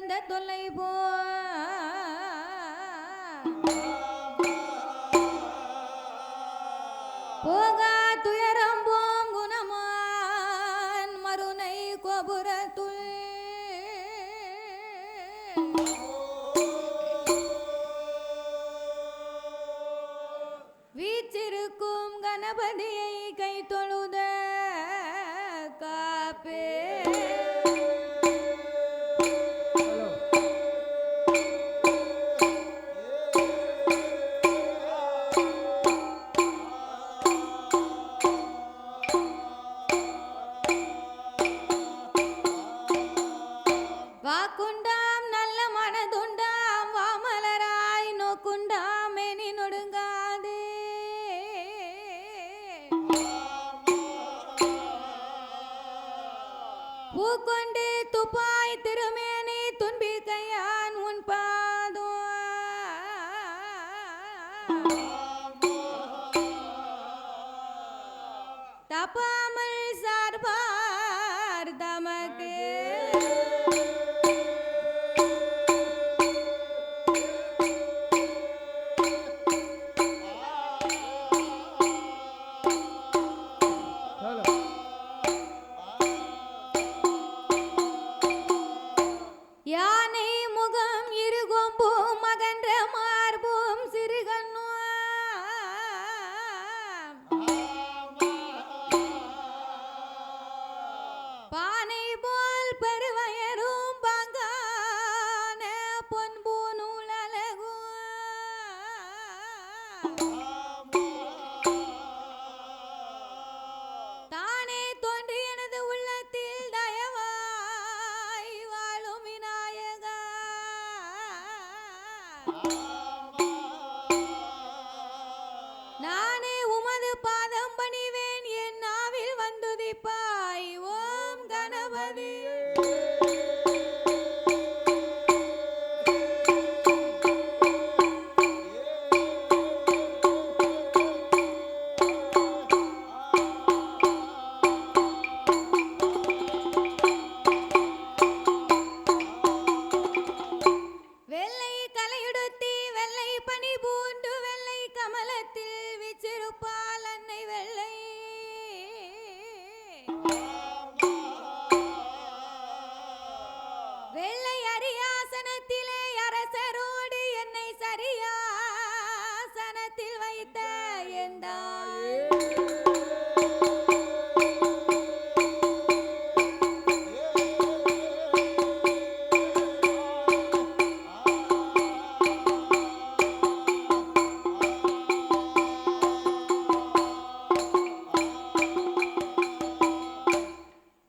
பிறந்த தொல்லை போகா துயரம் போங்குணமான் மருனை கோபுரத்துள் வீச்சிருக்கும் கணபதியை கை தொழுத காப்பே வாக்குண்டாம் நல்ல மனதுண்டாம் வாமலராய் நோக்குண்டாம் மேனி நொடுங்காதே பூக்கொண்டு துப்பாய் திருமேனி துன்பி கையான் உன் பாதோ தப்பாமல் சார்பார் தமக்கு யானை முகம் இருகொம்பும் மகன்ற மார்பும் சிறுகண்ணு பானை போல் பெருவயரும் பங்கான பொன்பு நூலழகு தானே தோன்றி எனது உள்ளத்தில் தயவாய் வாழும் விநாயகா நானே உமது பாதம் பணிவேன் என் நாவில் வந்துதிப்பாய் ஓம் கணபதி வெள்ளை கலையுடுத்தி வெள்ளை பனி பூண்டு வெள்ளை கமலத்தில் விச்சிருப்பால் அன்னை வெள்ளை வெள்ளை அரியாசனத்திலே அரசரோடு என்னை சரியாசனத்தில் வைத்த எந்தாய்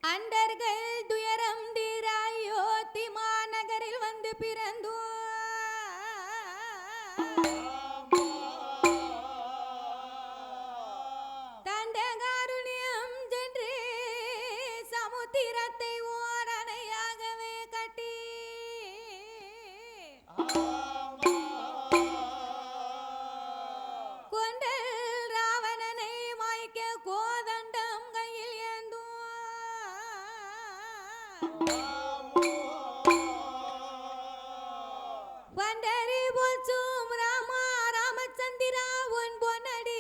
அண்டர்கள் துயரம் தீராயோ திமாநகரில் வந்து பிறந்தோ தண்டகாருண்யம் சென்று சமுத்திரத்தை ஓரணையாகவே கட்டி கொண்டல் ராவணனை மாய்க்க கோதண்டம் கையில் ஏந்தோ வண்டரி போச்சும் ராமா ராமச்சந்திரா உன் பொன்னடி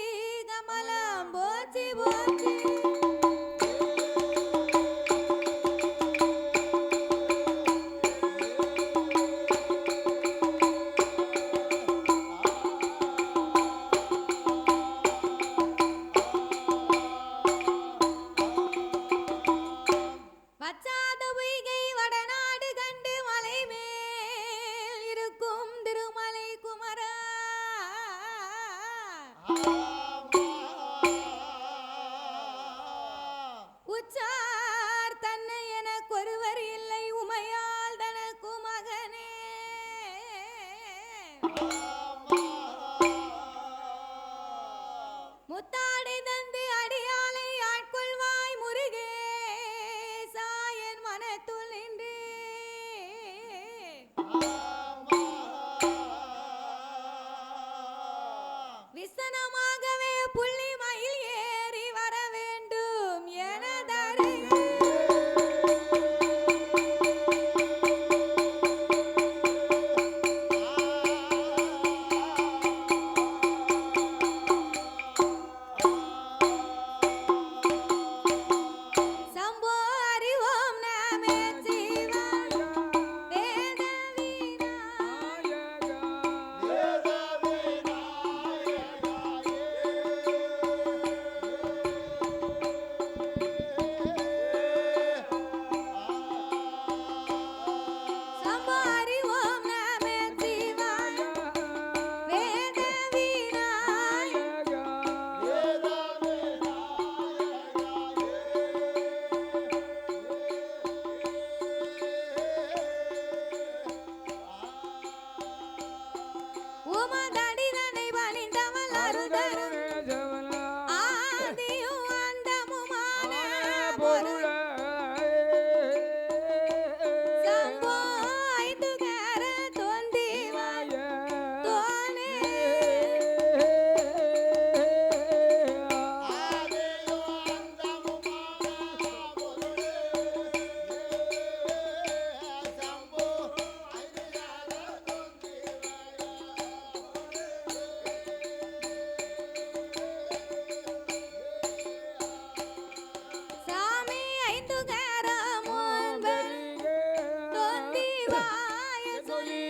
கமலம் போச்சி போச்சி வச்சாத பொய்கை வடநாடு கண்டு மலை மேல் இருக்கும் திருமலை குமரா உச்சார் தன்னை எனக்கு ஒருவர் இல்லை உமையால் தனக்கு மகனே முத்தாடை தந்து அடியாலை ஆட்கொள்வாய் முருகேசா என் மனத்துள் நின்று விசனமாகவே புள்ளி மயில் ஏறி வர வேண்டும் எனதருகே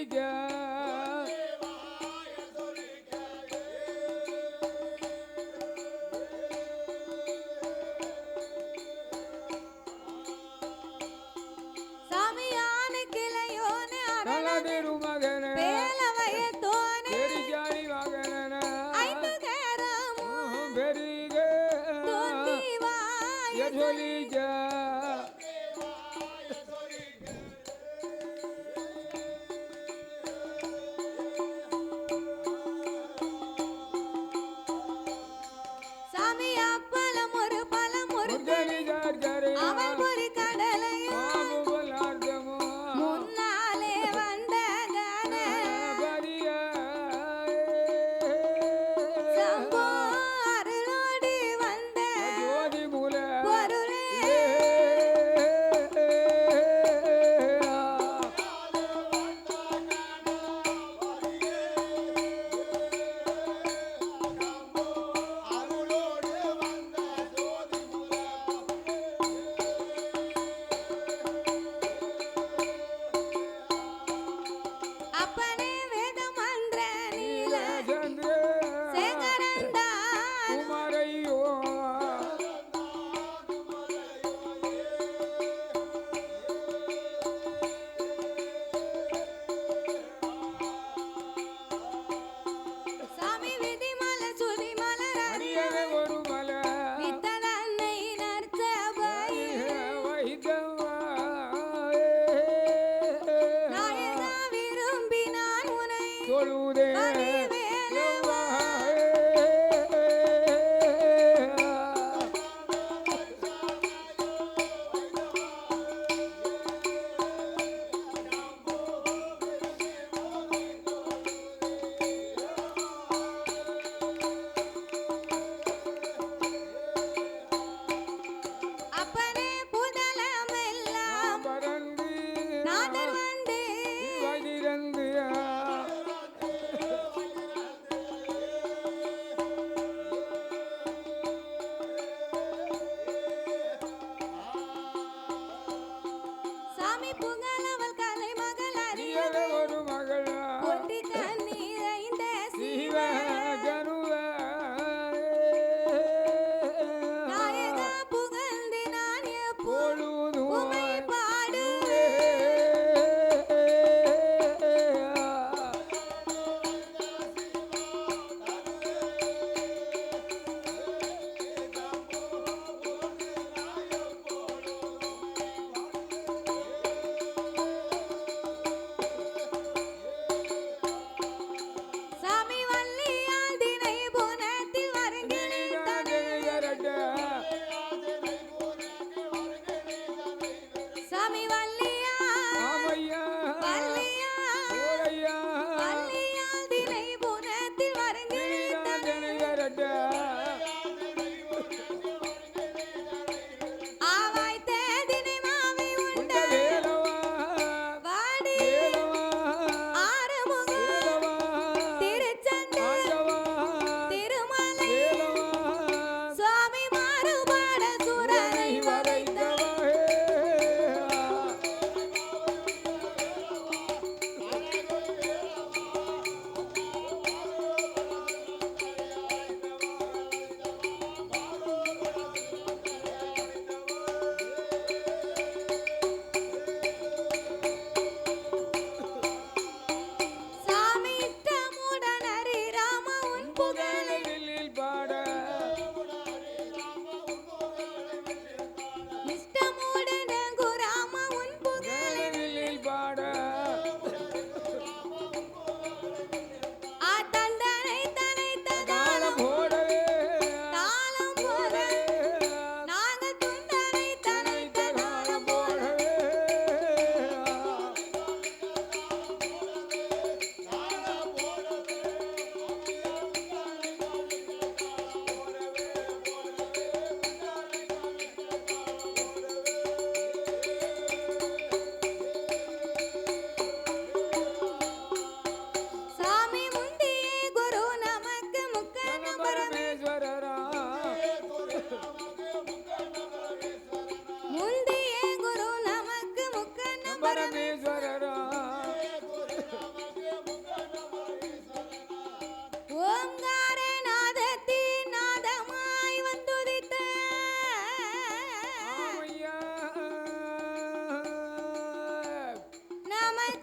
சொல்லிக்க சாமியான கிளையோனே நலதிரு மகன பேலவயத்தோனே பெரிஜாடி மகன ஐந்து கேரமும் பெரிக தோந்திவாய சொல்லிக்க சாமி அப்பளம் ஒரு பழம் ஒரு அவள் ஒரு கடலையும் முன்னாலே வந்த கணபதிய சம்போ அருளோடு வந்த பொருளே அப்பனே வேதமன்ற நீல சேகரந்தான் குமரையோ சாமி விதிமல சுதிமலர் அரியன ஒரு மல வித்ததன்னை நற்சபை நாயகா விரும்பினான் உனை தொழுதே பரிவேலவா. அப்பனே புதலமெல்லாம் பரந்து நாதர் வந்து வதிரந்து சாமி புகழவள் கலை மகள் அரியன அறியவே ஒரு மகள் கொட்டி கண்ணீரைந்த சிவ சிவ கருவ நாயகா புகழ்ந்து நான் எப்போ பொழுது உமை பாடுவே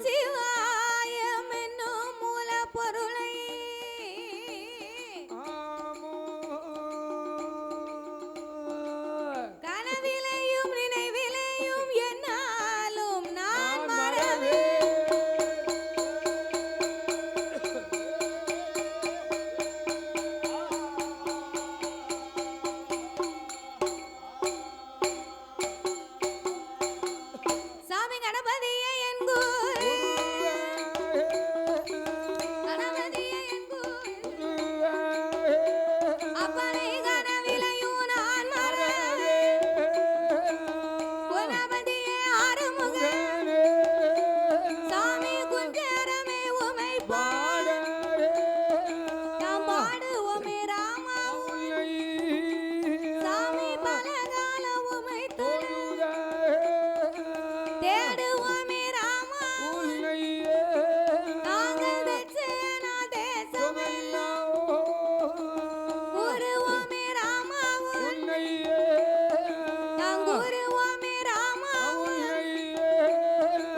நமச்சிவாயம் என்னும் மூலப்பொருளை கனவிலையும் நினைவிலையும் என்னாலும் நான் மறவே சாமி கணபதியே என் குரு கணபதியே என் குரு அப்பனை கனவிலையும் நான் மறவே குணபதியே ஆறுமுகன் சாமி குஞ்சரமே உமை பாட நாம் பாடுவோமே ராமா சாமி பலகால உமை தொழுத தேடுவோமே ராமா நாங்கள் வெச்சேனா தேசமெல்லாம் கூறுவோமே ராமா நாம் கூறுவோமே ராமா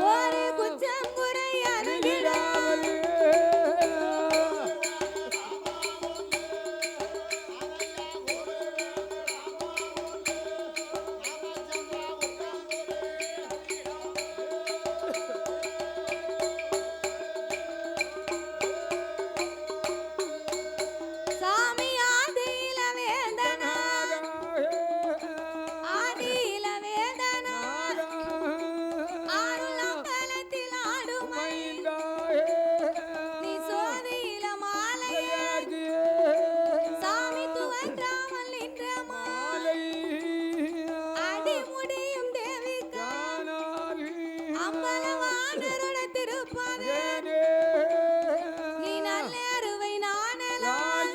ஒரு குச்சம் குறை அருகிடாமல் சாமி ஆதியில வேந்தனா ஆதியில வேந்தனா ஆருளம்பலத்தில் ஆடுமை நீ சோதியில மாலை சாமி துவன்றாமல் நின்ற மாலை அடி முடியும் தேவிக்கா அம்பலவானருட திருப்பாதே நீ நல்ல அருவை நானலாம்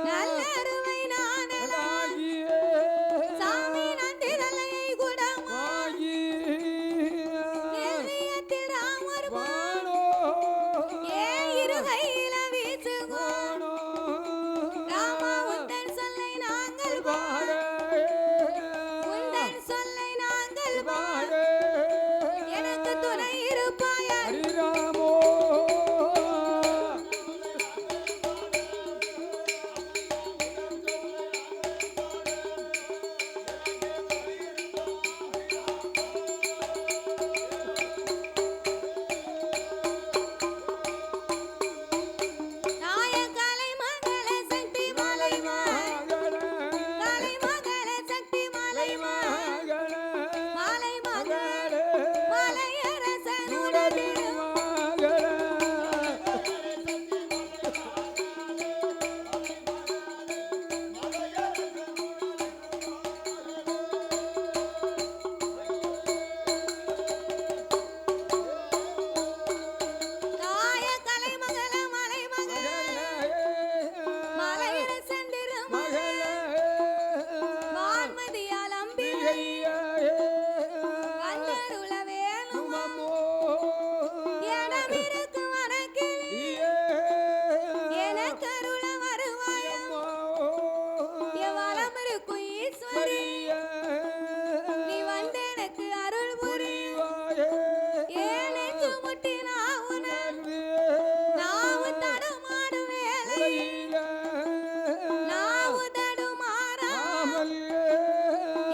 நல்ல அருவை நானலாம் சாமி நந்திரலையை குடமா நெல்லியத்தில் ராமர் ஏ இருகையில வீசுகோ ராமா உந்தன் சொல்லை நாங்கள் பாட உந்தன் சொல்லை நாங்கள் பாட எனக்கு துணை இருப்பாயா நாயகலை மகள சக்தி மலை கலை மகள சக்தி மலை மாலை மகள மலையரசனுடன் தாயகலை மகள மலை மகள மலையரசன் திருமகள் வான்மதியால் அம்பிகை கண்டருள வேணும் இடமிருக்கு வனக்கிளி எனக்கருள வருவாயம் எவ்வளம் இருக்கும் ஈஸ்வரி நீ வந்து எனக்கு அருள் புரி ஏனென்று முட்டி நாவு தடுமாறு வேலை நாவு தடுமாறாமல்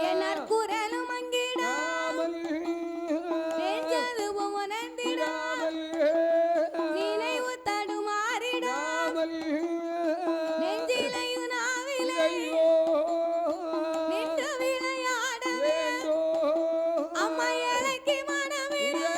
என் நற்குரலும் அங்கிடாமல் நெஞ்சதுவும் உணர்ந்திடாமல் நினைவு தடுமாறிடாமல் நெஞ்சிலையும் நாவிலையும் நின்று விளையாட வேண்டும் அம்மா எனக்கு மனமில்லை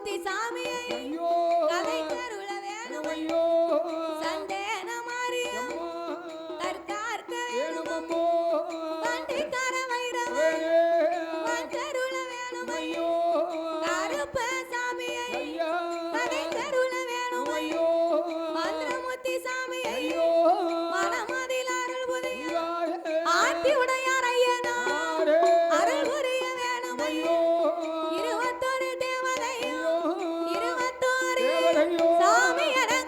மந்திரமுத்தி சாமியை ஐயோ கலைக்கருள வேணும் ஐயோ சந்தேன மாரியம் தற்கார்க்க வேணுமம்மோ பண்டிதர வைரம் வந்தருள வேணும் ஐயோ கருப்ப சாமியை ஐயா கலைக்கருள வேணும் ஐயோ மந்திரமுத்தி சாமியை ஐயோ மனமதில் அருள் புரிய ஐயா ஆட்டி உடையார் ஐயனா ஆரே அருள் புரிய வேணும் ஐயோ 21 தேவதை ஐயோ 21 தேவதையோ சாமி அருள்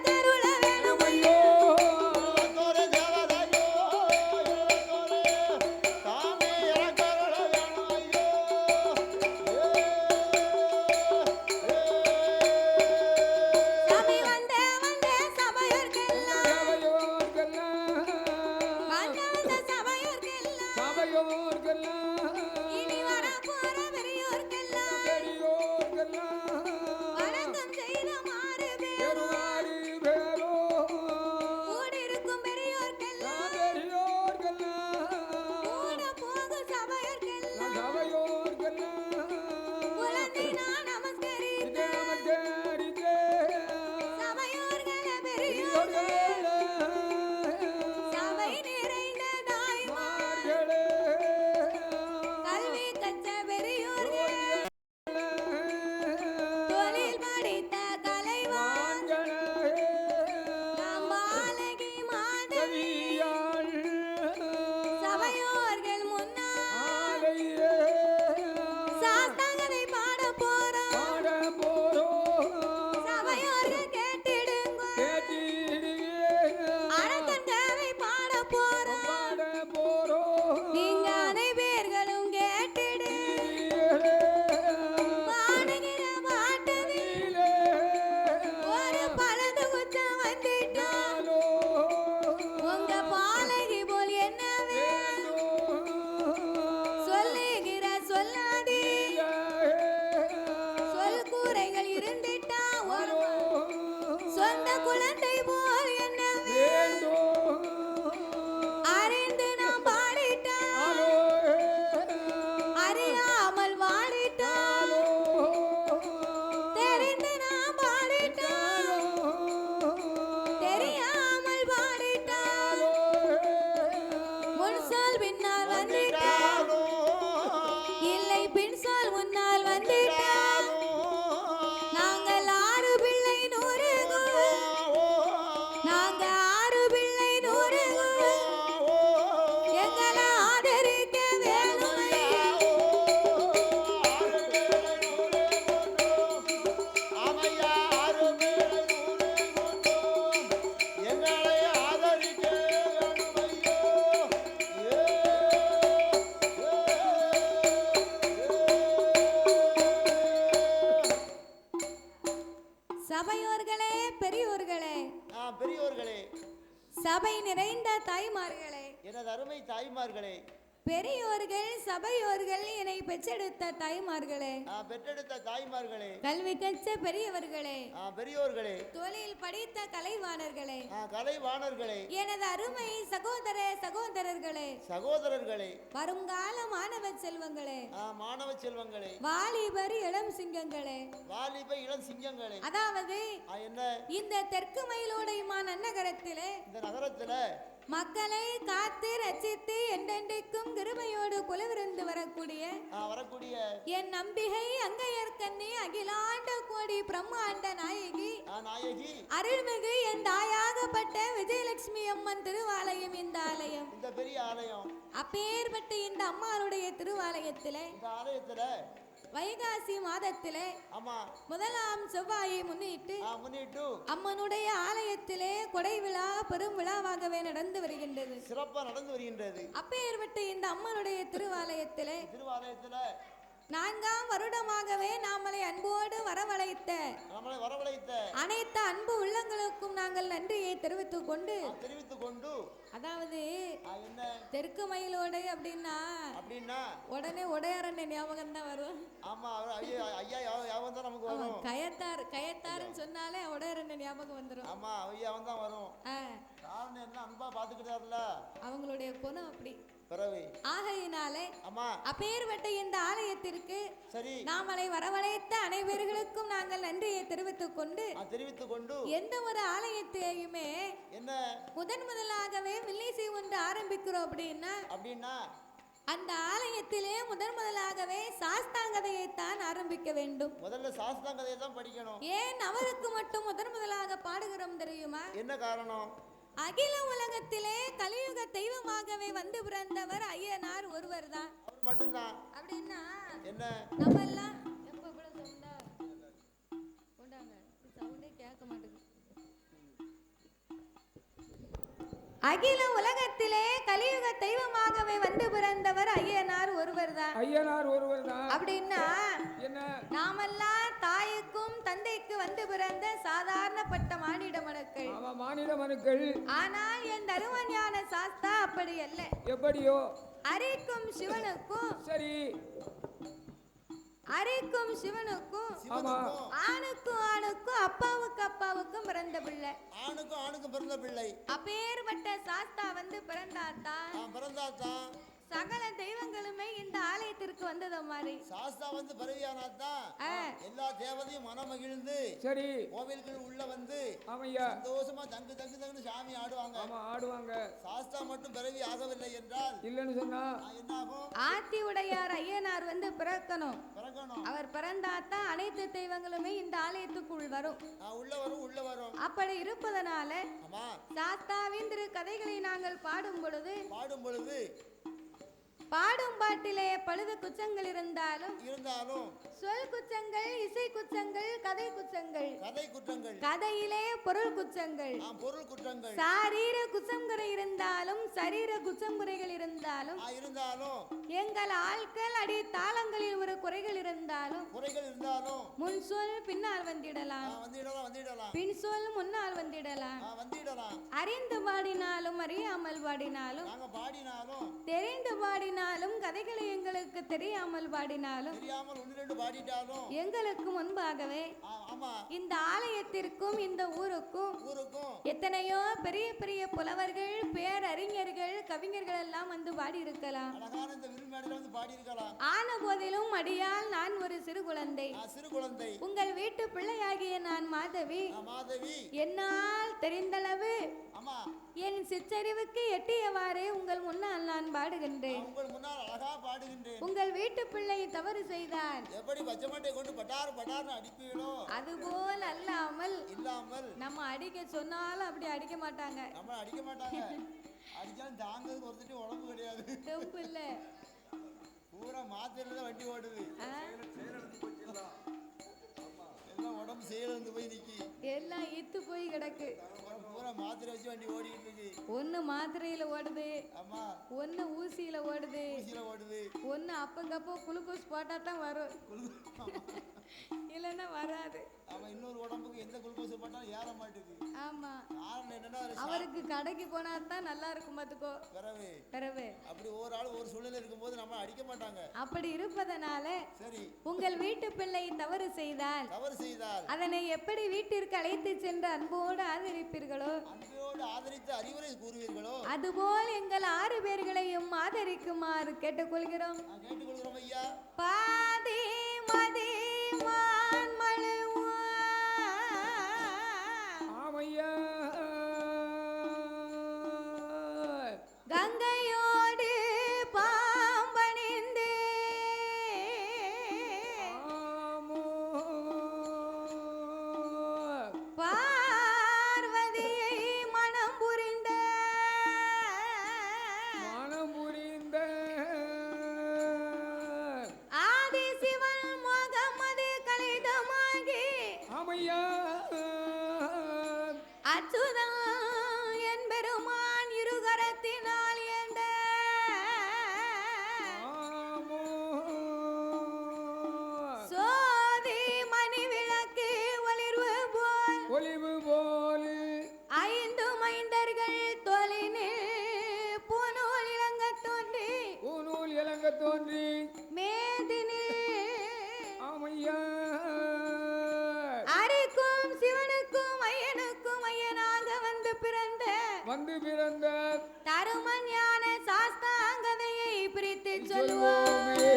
வேணும் ஐயோ சாமி வந்தே வந்தே சபையர்க்கெல்லாம் வந்த சபையர்க்கெல்லாம் சபையோர்கெல்லாம் இனி வரப்போற பெரியோர்க்கெல்லாம் வணக்கம் செய்த மாறு பேர் பெருவாரி பேரோ கூடியிருக்கும் பெரியோர்க்கெல்லாம் கூட போகும் சபையர்க்கெல்லாம் குழந்தை நான் நமஸ்கரித்தேன் சபையோர்களே பெரியோர்களே சபை நிறைந்த தாய்மார் கல்வி கற்ற பெரியோர்களே தொழில் படித்த கலைவான் நாம் பாலகி மாதவி சபையோர்கள் முன்னால் சாஸ்தாங்கதை பாட போறோம் சபையோர்கள் கேட்டிடுங்க அரக்கன்களை பாட போறோம் நீங்க அனைவர்களும் கேட்டிடு பாடுகிற பாட்டதில் ஒரு பலது குச்சம் வந்துட்டோம் உங்க பாலகி போல் என்ன வேணும் சொல்லுகிற சொல்லாதே சொல் கூரைகள் இருந்துட்டா ஒரு சொந்த குழந்தை போல் என்ன வேணும் அறிந்து நாம் பாடிட்டோம் அறியாமல் வாடிட்டோம் தெரிந்து நாம் பாடிட்டோம் தெரியாமல் பாடிட்டோம் முன் சொல் பின்னால் வந்துட்டோம் இல்லை பின் சொல் முன்னால் வந்துட்டோம் நாங்கள் 6 பிள்ளை 100 நாங்க 6 பிள்ளை 100 எங்களை ஆதரிக்க வேணும் சபையோர்களே பெரியோர்களே பெரியோர்களே, சபை நிறைந்த தாய்மார்களே எனது அருமை தாய்மார்களே, பெரியோர்கள் சபையோர்கள் என்னை பெற்றெடுத்த தாய்மார்களே பெற்றெடுத்த தாய்மார்களே, கல்வி கற்ற பெரியவர்களே பெரியோர்களே, தொழில் படித்த கலைவாணர்களே கலைவாணர்களே, எனது அருமை சகோதர சகோதரர்களே சகோதரர்களே, வருங்கால மாணவ செல்வங்களே மாணவ செல்வங்களே, வாலிபர் இளம் சிங்கங்களே வாலிப இளம் சிங்கங்களே, அதாவது என்ன இந்த தெற்கு மயிலோடைமா நன்னகரத்திலே இந்த நகரத்துல மக்களை காத்து ரசித்து என்றென்றைக்கும் கிருபையோடு குலவிருந்து வரக்கூடிய என் நம்பிகை அங்கையர்கண்ணி அகிலாண்ட கோடி பிரம்மாண்ட நாயகி அருள்மிகு என் தாயாகப்பட்ட விஜயலட்சுமி அம்மன் திருவாலயம் இந்த ஆலயம், இந்த பெரிய ஆலயம். அப்பேற்பட்ட இந்த அம்மாளுடைய திருவாலயத்திலே இந்த ஆலயத்துல வைகாசி மாதத்திலே ஆமா முதலாம் செவ்வாயை முன்னிட்டு அம்மனுடைய ஆலயத்திலே கொடை விழா பெரும் விழாவாகவே நடந்து வருகின்றது, சிறப்பா நடந்து வருகின்றது. அப்பேற்பட்ட இந்த அம்மனுடைய திருவாலயத்திலே 4ஆம் வருடமாகவே நம்மளை அன்போடு வரவழைத்த அனைத்து அன்பு உள்ளங்களுக்கும் நாங்கள் நன்றியை தெரிவித்துக் கொண்டு அதாவது தெற்கு மயிலோடை அப்படின்னா உடனே உடையாரண்ய ஞாபகம் தான் வரும். கயத்தாருன்னு சொன்னாலே உடையாரண்ய ஞாபகம் வந்துடும். அவங்களுடைய குணம் அப்படி பிறகு ஆகையினாலே ஆமா அப்பேற்பட்ட இந்த ஆலயத்திற்கு சரி நாமளை வரவழைத்த அனைவர்களுக்கும் நாங்கள் நன்றியை தெரிவித்துக் கொண்டு எந்த ஒரு ஆலயத்தையுமே என்ன முதலாகவே வில்லிசை ஒன்று ஆரம்பிக்கிறோம் அப்படின்னா அந்த ஆலயத்திலே முதலாகவே சாஸ்தாங்கதையைத்தான் ஆரம்பிக்க வேண்டும். முதல்ல சாஸ்தாங்கதையை தான் படிக்கணும். ஏன் அவருக்கு மட்டும் முதலாக பாடுகிறோம் தெரியுமா? என்ன காரணம்? அகில உலகத்திலே கலியுக தெய்வமாகவே வந்து பிறந்தவர் ஐயனார் ஒருவர் தான். அவர் மட்டும்தான். அப்படின்னா என்ன நம்ம எல்லாம் எப்ப இவ்வளவு சவுண்டா கொண்டாங்க சவுண்டே கேட்க மாட்டேங்குது. அகில உலகத்திலே கலியுக தெய்வமாகவே வந்து பிறந்தவர் ஐயனார் ஒருவர் தான். அப்படின்னா நாமெல்லாம் தாய்க்கும் தந்தைக்கு வந்து பிறந்த சாதாரணப்பட்ட மானிட மனுக்கள். ஆனால் என் தருமஞான சாஸ்தா அப்படி அல்ல. எப்படியோ அரிக்கும் சிவனுக்கும் ஆணுக்கும் அப்பாவுக்கும் பிறந்த பிள்ளை. அப்பேற்பட்ட சாஸ்தா வந்து பிறந்தாதான் சகல தெய்வங்களுமே இந்த ஆலயத்திற்கு வந்தது மாதிரி. சாஸ்தா வந்து பரவியானாதான் எல்லா தேவதையும் மனமகிழ்ந்து கோவில்கள் உள்ள வந்து சந்தோஷமா தங்கு சாமி ஆடுவாங்க. சாஸ்தா மட்டும் பிறவி ஆகவில்லை என்றால் இல்லன்னு சொன்னா என்ன ஆகும்? ஆத்தி உடையார் ஐயனார் வந்து பிறக்கணும். அவர் பிறந்தாதான் அனைத்து தெய்வங்களுமே இந்த ஆலயத்துக்குள் வரும். உள்ள வரும். அப்படி இருப்பதனால சாஸ்தாவின் திரு கதைகளை நாங்கள் பாடும் பொழுது பாடும் பாட்டிலே பழுது குச்சங்கள் இருந்தாலும் சொல் குச்சங்கள், இசை குச்சங்கள், கதை குச்சங்கள், கதையிலே பொருள் குச்சங்கள், சாரீர குச்சங்குறை இருந்தாலும் சரீர குச்சங்குறைகள் இருந்தாலும் எங்கள் ஆட்கள் அடி தாளங்களில் ஒரு குறைகள் இருந்தாலும் முன் சொல் பின்னால் வந்திடலாம், பின் சொல் முன்னால் வந்திடலாம். அறிந்து பாடினாலும் அறியாமல் பாடினாலும் தெரிந்து பாடினாலும் கதைகளை எங்களுக்கு தெரியாமல் பாடினாலும் எங்களுக்கு முன்பாகவே இந்த ஆலயத்திற்கும் இந்த ஊருக்கும் எத்தனையோ பெரிய பெரிய புலவர்கள், பேரறிஞர்கள், கவிஞர்கள் எல்லாம் வந்து பாடி இருக்கலாம். ஆன போதிலும் அடியால் நான் ஒரு சிறு குழந்தை. உங்கள் வீட்டு பிள்ளையாகிய நான் மாதவி. என்னால் தெரிந்தளவு என் சிற்றறிவுக்கு எட்டியவாறே உங்கள் முன்னால் நான் பாடுகின்றேன். உங்கள் வீட்டு பிள்ளை தவறு செய்தார் அதுபோல் அல்லாமல் நம்ம அடிக்க சொன்னாலும் அப்படி அடிக்க மாட்டாங்க. வண்டி ஓடுது உடம்பு செயல் போய் நிக்கி எல்லாம் இத்து போய் கிடக்கு. மாத்திரை வச்சு வண்டி ஓடிட்டு இருக்கு. ஒண்ணு மாத்திரையில ஓடுது, ஒண்ணு ஊசியில ஓடுது, ஒண்ணு அப்பங்கப்போ குளுக்கோஸ் போட்டா தான் வரும், இல்லன்னா வராது. இன்னொரு உடம்புக்கு எந்த குளுக்கோஸ் போட்டாலும் ஏற மாட்டேங்குது. ஆமா, அவருக்கு கடைக்கு போனா தான் நல்லா இருக்கும் பாத்துக்கோ. பிறவே அப்படி ஒரு ஆள் ஒரு சூழ்நிலை இருக்கும்போது நம்ம அடிக்க மாட்டாங்க. அப்படி இருப்பதனால உங்கள் வீட்டு பிள்ளை தவறு செய்தால் அதனை எப்படி வீட்டிற்கு அழைத்து சென்று அன்போடு ஆதரிப்பீர்களோ, ஆதரித்து அறிவுரை கூறுவீர்களோ, அதுபோல் எங்கள் 6 பேர்களையும் ஆதரிக்குமாறு கேட்டுக்கொள்கிறோம். ஐயா. பாதி மதி கங்கையோடு பாம்பணிந்து பார்வதியை மனம் புரிந்த ஆதி சிவன் முகமது கலை சொல்வோமே.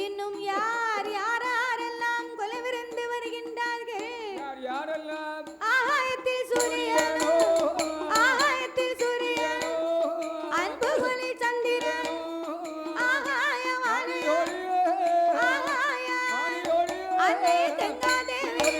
இன்னும் யார் யாரெல்லாம் கொலவிருந்து வருகின்றார்கள்? யாரெல்லாம்? ஆகாயத்தில் சூரியன், ஆகாயத்தில் சூரியன், அன்பு கொலி சந்திரன், ஆகாய வாணி, ஆகாய அன்னை கங்காதேவி,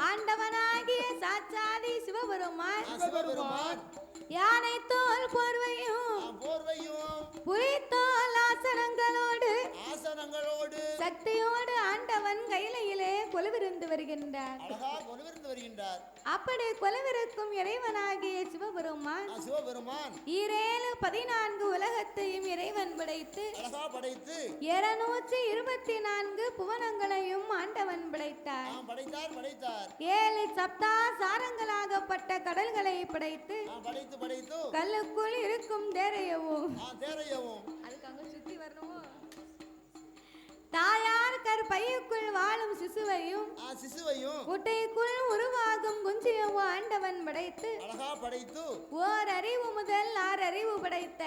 ஆண்டவனாகிய சாட்சாதி சிவபெருமான் யானை தோல் போர்வையும் புலித்தோல் ஆசனங்களோடு சக்தியோடு ஆண்டவன் கையிலே கொலுவிருந்து வருகின்றார். அழகா கொலுவிருந்து வருகின்றார். அப்படி கொலுவிருக்கும் இறைவனாகிய சிவபெருமான் ஈரேழு 14 உலகத்தையும் இறைவன் படைத்து அழகா படைத்து 224 புவனங்களையும் ஆண்டவன் படைத்தார். படைத்தார் 7 சப்தா சாரங்களாகப்பட்ட கடல்களை படைத்து கல்லுக்குள் இருக்கும் தேரையவும் அதுக்கு அங்க சுத்தி வரணும். தாயார் கற்பையுக்குள் வாழும் சிசுவையும் குட்டைக்குள் உருவாகும் குஞ்சியவும் ஆண்டவன் படைத்து ஓர் அறிவு முதல் 6 அறிவு படைத்த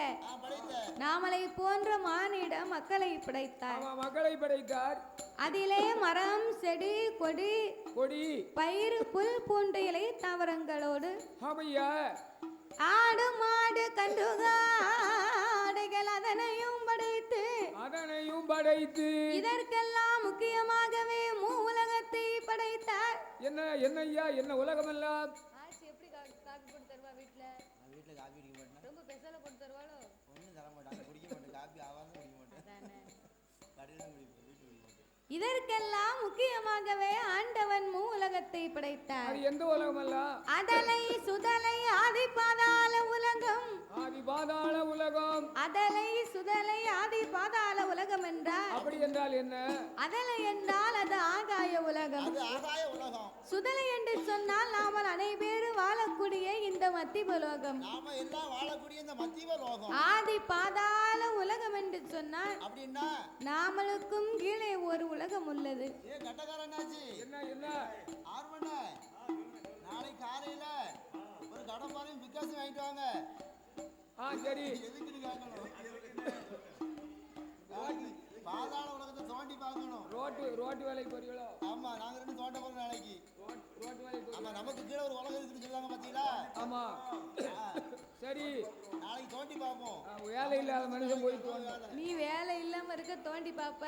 நாமலை போன்ற மானிட மக்களை படைத்தார். அதிலே மரம் செடி கொடி பயிர் புல் பூண்ட இலை தாவரங்களோடு ஆடு மாடு கன்றுகாடைகள் அதனையும் படைத்து இதற்கெல்லாம் முக்கியமாகவே உலகத்தை படைத்தார். என்ன உலகம் எல்லாம் எப்படி காபி போட்டு தருவா? வீட்டுல காபி குடிக்க மாட்டேன். ரொம்ப ஸ்பெஷலா போட்டு தருவாளோ? ஒண்ணும் தர மாட்டாங்க. குடிக்க மாட்டேன். காபி ஆவாம குடிக்க மாட்டேன். கடையில குடிப்பேன். இதற்கெல்லாம் முக்கியமாகவே ஆண்டவன் உலகத்தை படைத்தார். எந்த உலகம் அல்ல? அதலை சுதலை ஆதி பாதாள உலகம். அதலை சுதலை ஆதி பாதாள உலகம் என்றால் அப்படி என்றால் என்ன? அதலை என்றால் அது ஆகாய உலகம். சுதலை என்று சொன்னால் நாம அனைவரும் வாழக்கூடிய இந்த மத்தியலோகம். ஆதி பாதாள உலகம் என்று சொன்னால் நாமளுக்கும் கீழே ஒரு உலகம் உள்ளது. நாளை காலையில ஒரு கடப்பாரையும் பிக்காசு வாங்கிட்டு வாங்க. சரி. பாதாள உலகத்தை தோண்டி பார்க்கணும். ரோட்டு வேலைக்கு போறீங்களோ? ஆமா, நாங்க 2 தோண்ட போறோம் நாளைக்கு. ரோட்டு வேலைக்கு. ஆமா, நமக்கு கீழ ஒரு உலகம் இருக்குன்னு சொல்றாங்க பாத்தீங்களா? ஆமா. சரி, நாளைக்கு தோண்டி பாப்போம். வேலை இல்லாத மனுஷன் போய் தோண்ட. நீ வேலை இல்லாம இருக்க தோண்டி பாப்ப.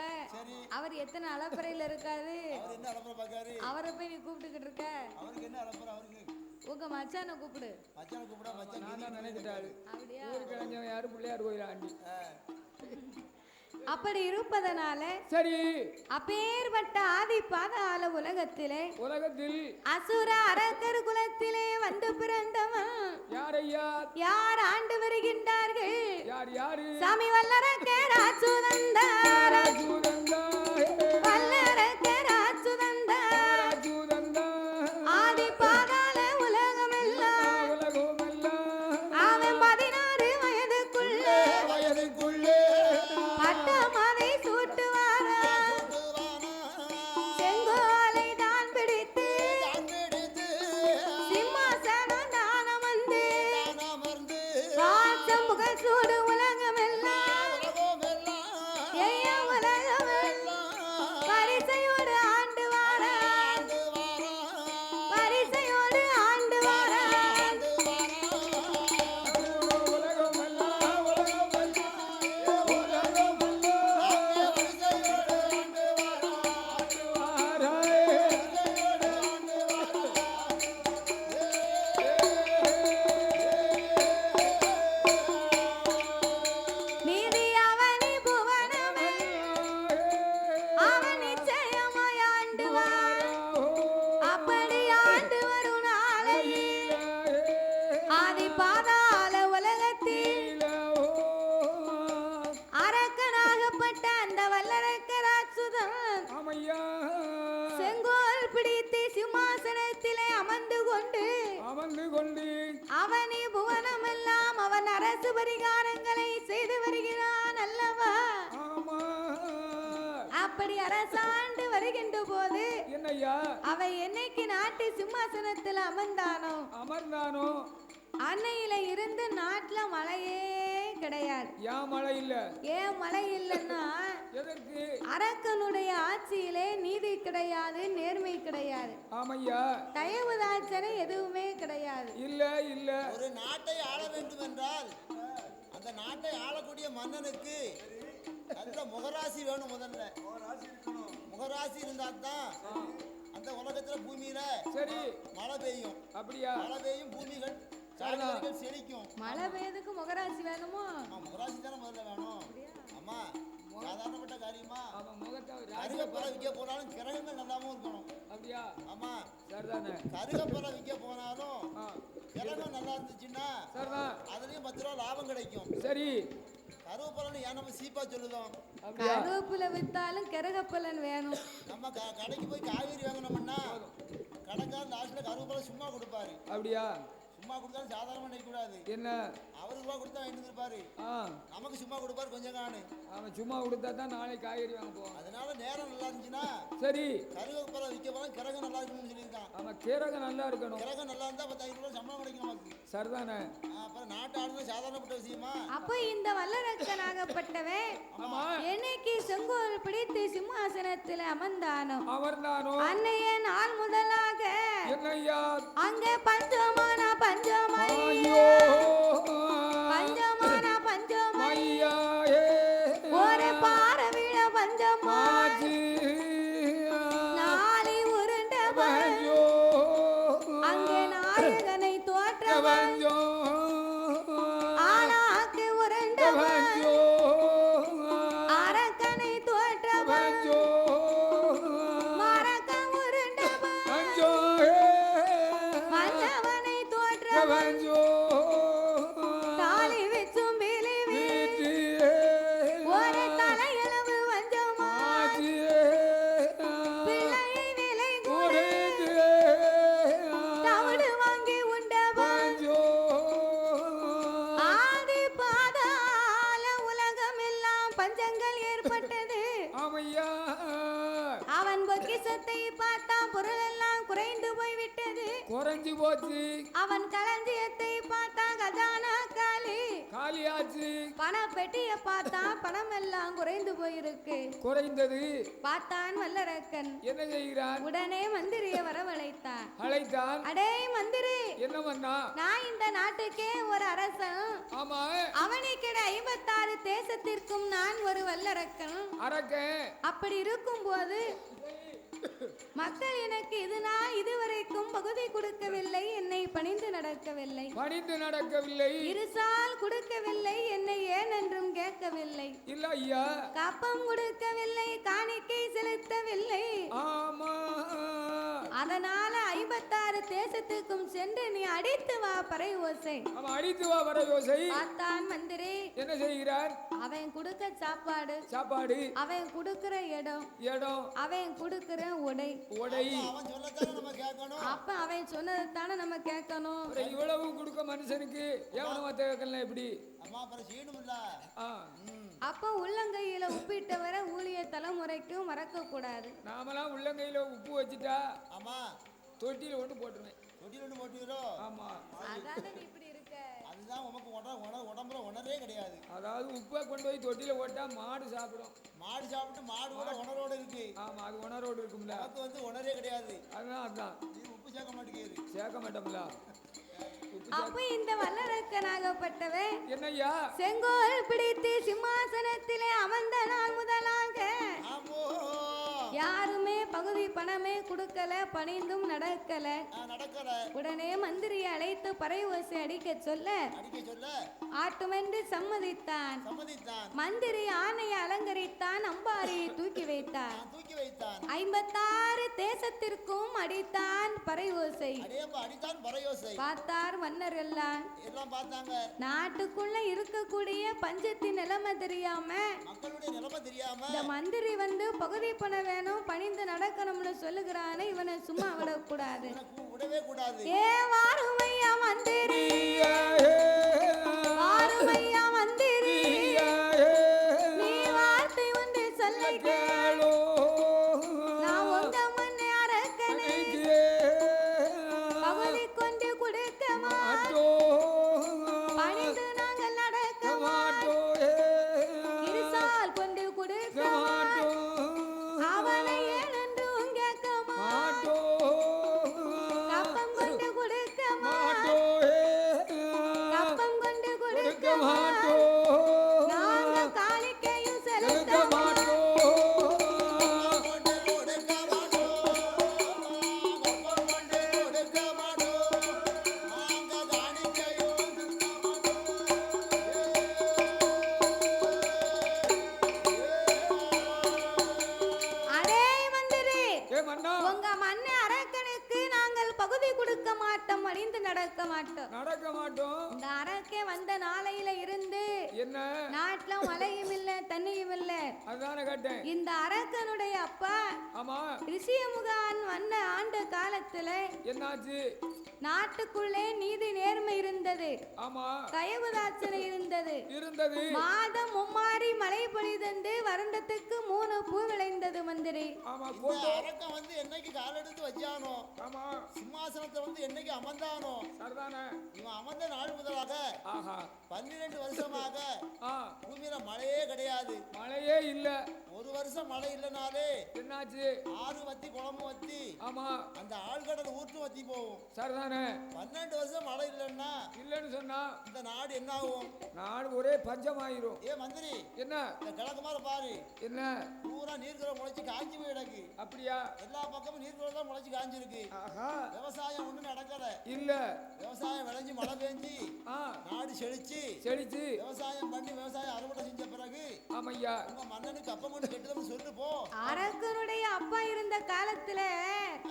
அவர் எத்தனை அளப்பறையில இருக்காரு? அவர் என்ன அளப்பறை பாக்காரு? அவரை போய் நீ கூப்பிட்டுக்கிட்டு இருக்க. அவருக்கு என்ன அளப்பறை? அவருக்கு உங்க மச்சான கூப்பிடு. மச்சான் நான் தான் நினைச்சிட்டாரு. அப்படியே ஊருக்கு கிளஞ்சவன் யாரு? பிள்ளையார் கோயில் ஆண்டி. அப்படி இருப்பதனால சரி, அப்பேற்பட்ட ஆதி பாதாள உலகத்தில் அசுர அரக்கர் குலத்திலே வந்து பிறந்தவன் யார் ஆண்டு வருகின்றார்கள்? சாமி வல்லரக்கர் அச்சுதந்தார். வல்லரக்கர் அச்சுதந்தார் ஆதி பாதாள உலகம் எல்லாம் அவன் 16 வயதுக்குள்ளே பட்டமதை சூட்டுவாரா. செங்கோலை தான் பிடித்து சிம்மாசனம் தானம் வந்து காட்சம் புகழ் சூடு உலகம் எல்லாம் உலகம் பரிசையோடு ஆண்டு வாரா. பரிசையோடு ஆண்டு வாரா. நீதி அவனி புவனமே அவன் நிச்சயமாய் ஆண்டு வார். அப்படி ஆண்டு வரும் நாளையில் ஆதி பாதாள உலகத்தில் அரக்கனாகப்பட்ட அந்த வல்லரக்கர் அச்சுதன் செங்கோல் பிடித்து சிம்மாசனத்திலே அமர்ந்து கொண்டு அவனி புவனம் எல்லாம் அவன் அரசு பரிகாரங்களை செய்து வருகிறான் அல்லவா? அப்படி அரசாண்டு வருகின்ற போது அவை என்னைக்கு நாட்டு சிம்மாசனத்தில் அமர்ந்தானோ அன்னையில இருந்து நாட்டுல மழையே கிடையாது. ஏன் மழை இல்லைன்னா அரக்கனுடைய ஆட்சியிலே நீதி கிடையாது, நேர்மை கிடையாது, தயவு தாட்சணை எதுவுமே கிடையாது. ஒரு நாட்டை ஆள வேண்டும் என்றால் அந்த நாட்டை ஆளக்கூடிய மன்னனுக்கு நல்ல முகராசி வேணும். முதல்ல முகராசி இருந்தால்தான் அந்த உலகத்துல பூமியில மழை பெய்யும். அப்படியா? மழை பெய்யும், பூமிகள் செழிக்கும். மழை பெய்யதுக்கு முகராசி வேணுமோ? முகராசி தானே முதல்ல வேணும். ஆமா, சாதாரணப்பட்ட காரியமா? ஆமா முகத்தை கருகப்பலை விற்க போனாலும் கிரகங்கள் நல்லாவும் இருக்கணும். அப்படியா? ஆமா சரிதானே. கருகப்பலை விற்க போனாலும் கிரகம் நல்லா இருந்துச்சுன்னா சரிதான், அதுலயும் 10 ரூபா லாபம் கிடைக்கும். சரி. கருவேப்பிலை ஏன் நம்ம சீப்பா சொல்லுதோம்? கருவேப்பிலை வித்தாலும் கிரகப்பலன் வேணும். நம்ம கடைக்கு போய் காய்கறி வாங்கினோம்னா கடைக்காரர் லாஸ்ட்ல கருவேப்பிலை சும்மா கொடுப்பாரு. அப்படியா? சும்மா கொடுத்தாலும் சாதாரணமா நினைக்க கூடாது. என்ன அவருக்கு ரூபா கொடுத்தா வாங்கிட்டு இருப்பாரு, நமக்கு சும்மா கொடுப்பாரு கொஞ்சம் காணு. அவன் சும்மா கொடுத்தா தான் நாளைக்கு காய்கறி வாங்க போவோம். அதனால நேரம் நல்லா இருந்துச்சுன்னா சரி கருவேப்பிலை விற்க போனா கிரகம் நல்லா இருக்கணும்னு சொல்லியிருக்கான். ஆமா கீரகம் நல்லா இருக்கணும். கிரகம் நல்லா இருந்தா 10,000 ரூபாய் சம்பளம் கிடைக்கும் நமக்கு. சரிதானே. அப்புறம் நாட்டு ஆளுங்க சாதாரணப்பட்ட விஷயமா? அப்போ இந்த வல்லரக்கனாகப்பட்டவன் ஆமா என்னைக்கு செங்கோல் பிடித்து சிம்மாசனத்தில் அமர்ந்தானோ அமர்ந்தானோ அன்னைய நாள் முதலாக என்னய்யா அங்க பஞ்சமான பஞ்சமாய் ஐயோ பஞ்சமான பஞ்சமாய் ஐயா ஒரு பாரவிழ பஞ்சமாய் மாஜி நாளை உருண்டவன் ஐயோ அங்கே நாயகனை தோற்றவன் ஐயோ ஆளாக்கு உருண்டவன் ஐயோ அரக்கனை தோற்றவன் ஐயோ மரக்க உருண்டவன் ஐயோ மன்னவனை தோற்றவன் ஐயோ தாலி வச்சும் பிலிவி ஒரு தலையளவு வஞ்சமா பிள்ளையை விலை கூடி தவிடு வாங்கி உண்டவன் ஆதி பாதாள உலகம் எல்லாம் பஞ்சங்கள் ஏற்பட்டது. அவன் பொக்கிஷத்தை பார்த்தா பொருள் எல்லாம் குறைந்து போய்விட்டது. குறைஞ்சு போச்சு, அவன் களஞ்சியத்தை பார்த்தா கஜானா காலி. காலியாச்சு, பண பெட்டிய பார்த்தா பணம் எல்லாம் குறைந்து போயிருக்கு. குறைந்தது. பார்த்தான் வல்லரக்கன். என்ன செய்கிறான்? உடனே மந்திரிய வரவழைத்தான். அழைத்தான். அடே மந்திரி, என்ன பண்ணா? நான் இந்த நாட்டுக்கே ஒரு அரசன். ஆமா அவனுக்கிட 56 தேசத்திற்கும் நான் ஒரு வல்லரக்கன். அரக்கன். அப்படி இருக்கும் போது மக்கள் எனக்கு இதுவரைக்கும் பகுதி கொடுக்கவில்லை, என்னை பணிந்து நடக்கவில்லை, பணிந்து நடக்கவில்லை, இருசால் கொடுக்கவில்லை, என்னை ஏன் என்றும் கேட்கவில்லை, இல்ல ஐயா, கப்பம் கொடுக்கவில்லை, காணிக்கை செலுத்தவில்லை. ஆமா அதனால 56 தேசத்துக்கும் சென்று நீ அடித்து வா பறை ஓசை. அவன் அடித்து வா வர யோசை. பார்த்தான் மந்திரி. என்ன செய்கிறார்? அவன் கொடுக்க சாப்பாடு, சாப்பாடு, அவன் கொடுக்கிற இடம், அவன் கொடுக்கிற உடை, அவன் சொல்லத்தானே நம்ம கேட்கணும். அப்ப அவன் சொன்னதுதானே நம்ம கேட்கணும். இவ்வளவு கொடுக்க மனுஷனுக்கு எவனமா கேட்கல எப்படி? அம்மா அப்புறம் செய்யணும்ல. அப்ப உள்ளங்கையில உப்பிட்டவரை ஊழிய தலைமுறைக்கும் மறக்க கூடாது. நாமெல்லாம் உள்ளங்கையில உப்பு வச்சுட்டா ஆமா தொட்டியில ஒன்று போட்டுருவேன். தொட்டியில ஒன்று போட்டுக்கிறோம். ஆமா அதானே நீ இப்படி இருக்க. அதுதான் உமக்கு உடம்புல உணரே கிடையாது. அதாவது உப்பை கொண்டு போய் தொட்டியில போட்டா மாடு சாப்பிடும். மாடு சாப்பிட்டு மாடு உணரோடு இருக்கு. ஆமா அது உணரோடு இருக்கும்ல. நமக்கு வந்து உணரே கிடையாது. அதான் நீ உப்பு சேர்க்க மாட்டேங்குது. சேர்க்க மாட்டோம்ல. அப்ப இந்த வல்லரக்கனாகப்பட்டவன் என்னய்யா? செங்கோல் பிடித்து சிம்மாசனத்திலே அமர்ந்த நாள் முதலாக யாருமே பகுதி பணமே கொடுக்கல, பணிந்தும் நடக்கல. உடனே மந்திரியை அழைத்து பறை ஓசை அடிக்க சொல்ல ஆட்டுமென்று சம்மதித்தான். மந்திரி ஆணையை அலங்கரித்தான், அம்பாரியை தூக்கி வைத்தான். 56 தேசத்திற்கும் அடித்தான் பறை ஓசை. பார்த்தார் மன்னர் எல்லாம். நாட்டுக்குள்ள இருக்கக்கூடிய பஞ்சத்தின் நிலைமை தெரியாம இந்த மந்திரி வந்து பகுதி பண வேணும், பணிந்து நடக்கணும்னு சொல்லுகிறானே, இவனை சும்மா விடக்கூடாது. ஏ வாருமையா மந்திரி, வாருமையா மந்திரி, நீ வார்த்தை ஒன்று சொல்ல கேளோ. நான் உங்க முன்னே அரக்கனை பகுதி கொண்டு கொடுக்க மாட்டோம், பணிந்து நாங்கள் நடக்க மாட்டோம், இருசால் கொண்டு கொடுக்க மாட்டோம், அவனை ஏனென்றும் கேட்க மாட்டோம், கப்பம் கொண்டு கொடுக்க மாட்டோம், கப்பம் கொண்டு கொடுக்க மாட்டோம், நாங்கள் காணிக்கையும் செலுத்த மாட்டோம். நிமிர்ந்து நடக்க மாட்டோம். இந்த அரக்கே வந்த நாளையில இருந்து என்ன நாட்டுல மழையும் இல்ல தண்ணியும் இல்ல. அதான கேட்டேன். இந்த அரக்கனுடைய அப்பா ஆமா ரிஷியமுகான் வந்த ஆண்டு காலத்துல என்னாச்சு? நாட்டுக்குள்ளே நீதி நேர்மை இருந்தது. ஆமா தயவுதாட்சணை இருந்தது. மாதம் மும்மாரி மழை பொழிதந்து வருடத்துக்கு 3 பூ விளைந்தது மந்திரி. ஆமா அரக்கன் வந்து என்னைக்கு காலெடுத்து வச்சானோ, ஆமா சிம்மாசனத்தை வந்து என்னைக்கு அமர்ந்தானோ, சரிதானே இவன் அமர்ந்த நாள் முதலாக 12 வருஷமாக பூமியில மழையே கிடையாது. மழையே இல்ல. ஒரு வருஷம் மழை இல்லனாலே என்னாச்சு? ஆறு வத்தி குளமும் வத்தி, ஆமா அந்த ஆழ்கடல் ஊற்று வத்தி போகும். சரிதானே 12 வருஷம் மழை இல்லன்னா இல்லன்னு சொன்னா இந்த நாடு என்ன ஆகும்? நாடு ஒரே பஞ்சமாயிரும். ஏ மந்திரி என்ன இந்த கிழக்கு மாதிரி பாரு, என்ன பூரா நீர்க்குற முளைச்சு காஞ்சி போய் கிடக்கு. அப்படியா? எல்லா பக்கமும் நீர்க்குற தான் முளைச்சு காஞ்சிருக்கு. விவசாயம் ஒண்ணு நடக்கல. இல்ல விவசாயம் விளைஞ்சு மழை பெஞ்சு நாடு செழிச்சு விவசாயம் பண்ணி விவசாயம் அறுவடை செஞ்ச பிறகு ஆமையா உங்க மன்னனுக்கு அப்ப மட்டும் கெட்டுதல் சொல்லு போ. அரக்கனுடைய அப்பா இருந்த காலத்துல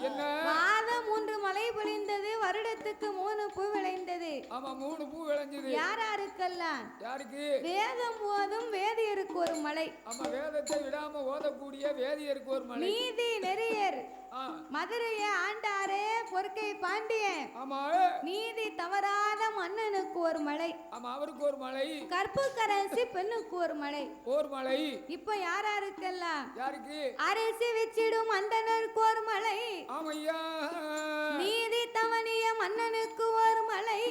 என்ன மாதம் 3 மழை பொழிந்தது, வருடத்துக்கு 3 பூ விளைந்தது. ஆமா 3 பூ விளைஞ்சது. யாராருக்கெல்லாம்? யாருக்கு? வேதம் ஓதும் வேதியருக்கு ஒரு மழை. ஆமா வேதத்தை விடாம ஓதக்கூடிய வேதியருக்கு ஒரு மழை. நீதி நெறியர் மதுரையை ஆண்டாரே பொற்கை பாண்டியன். ஆமா நீதி தவறாத மன்னனுக்கு ஒரு மழை. ஆமா அவருக்கு ஒரு மழை. கற்புக்கரசி பெண்ணுக்கு ஒரு மழை. இப்ப யாராருக்கெல்லாம்? யாருக்கு? அரசி வச்சிடும் அந்தனருக்கு ஒரு மழை. ஆமையா நீதி தவணிய மன்னனுக்கு ஒரு மழை.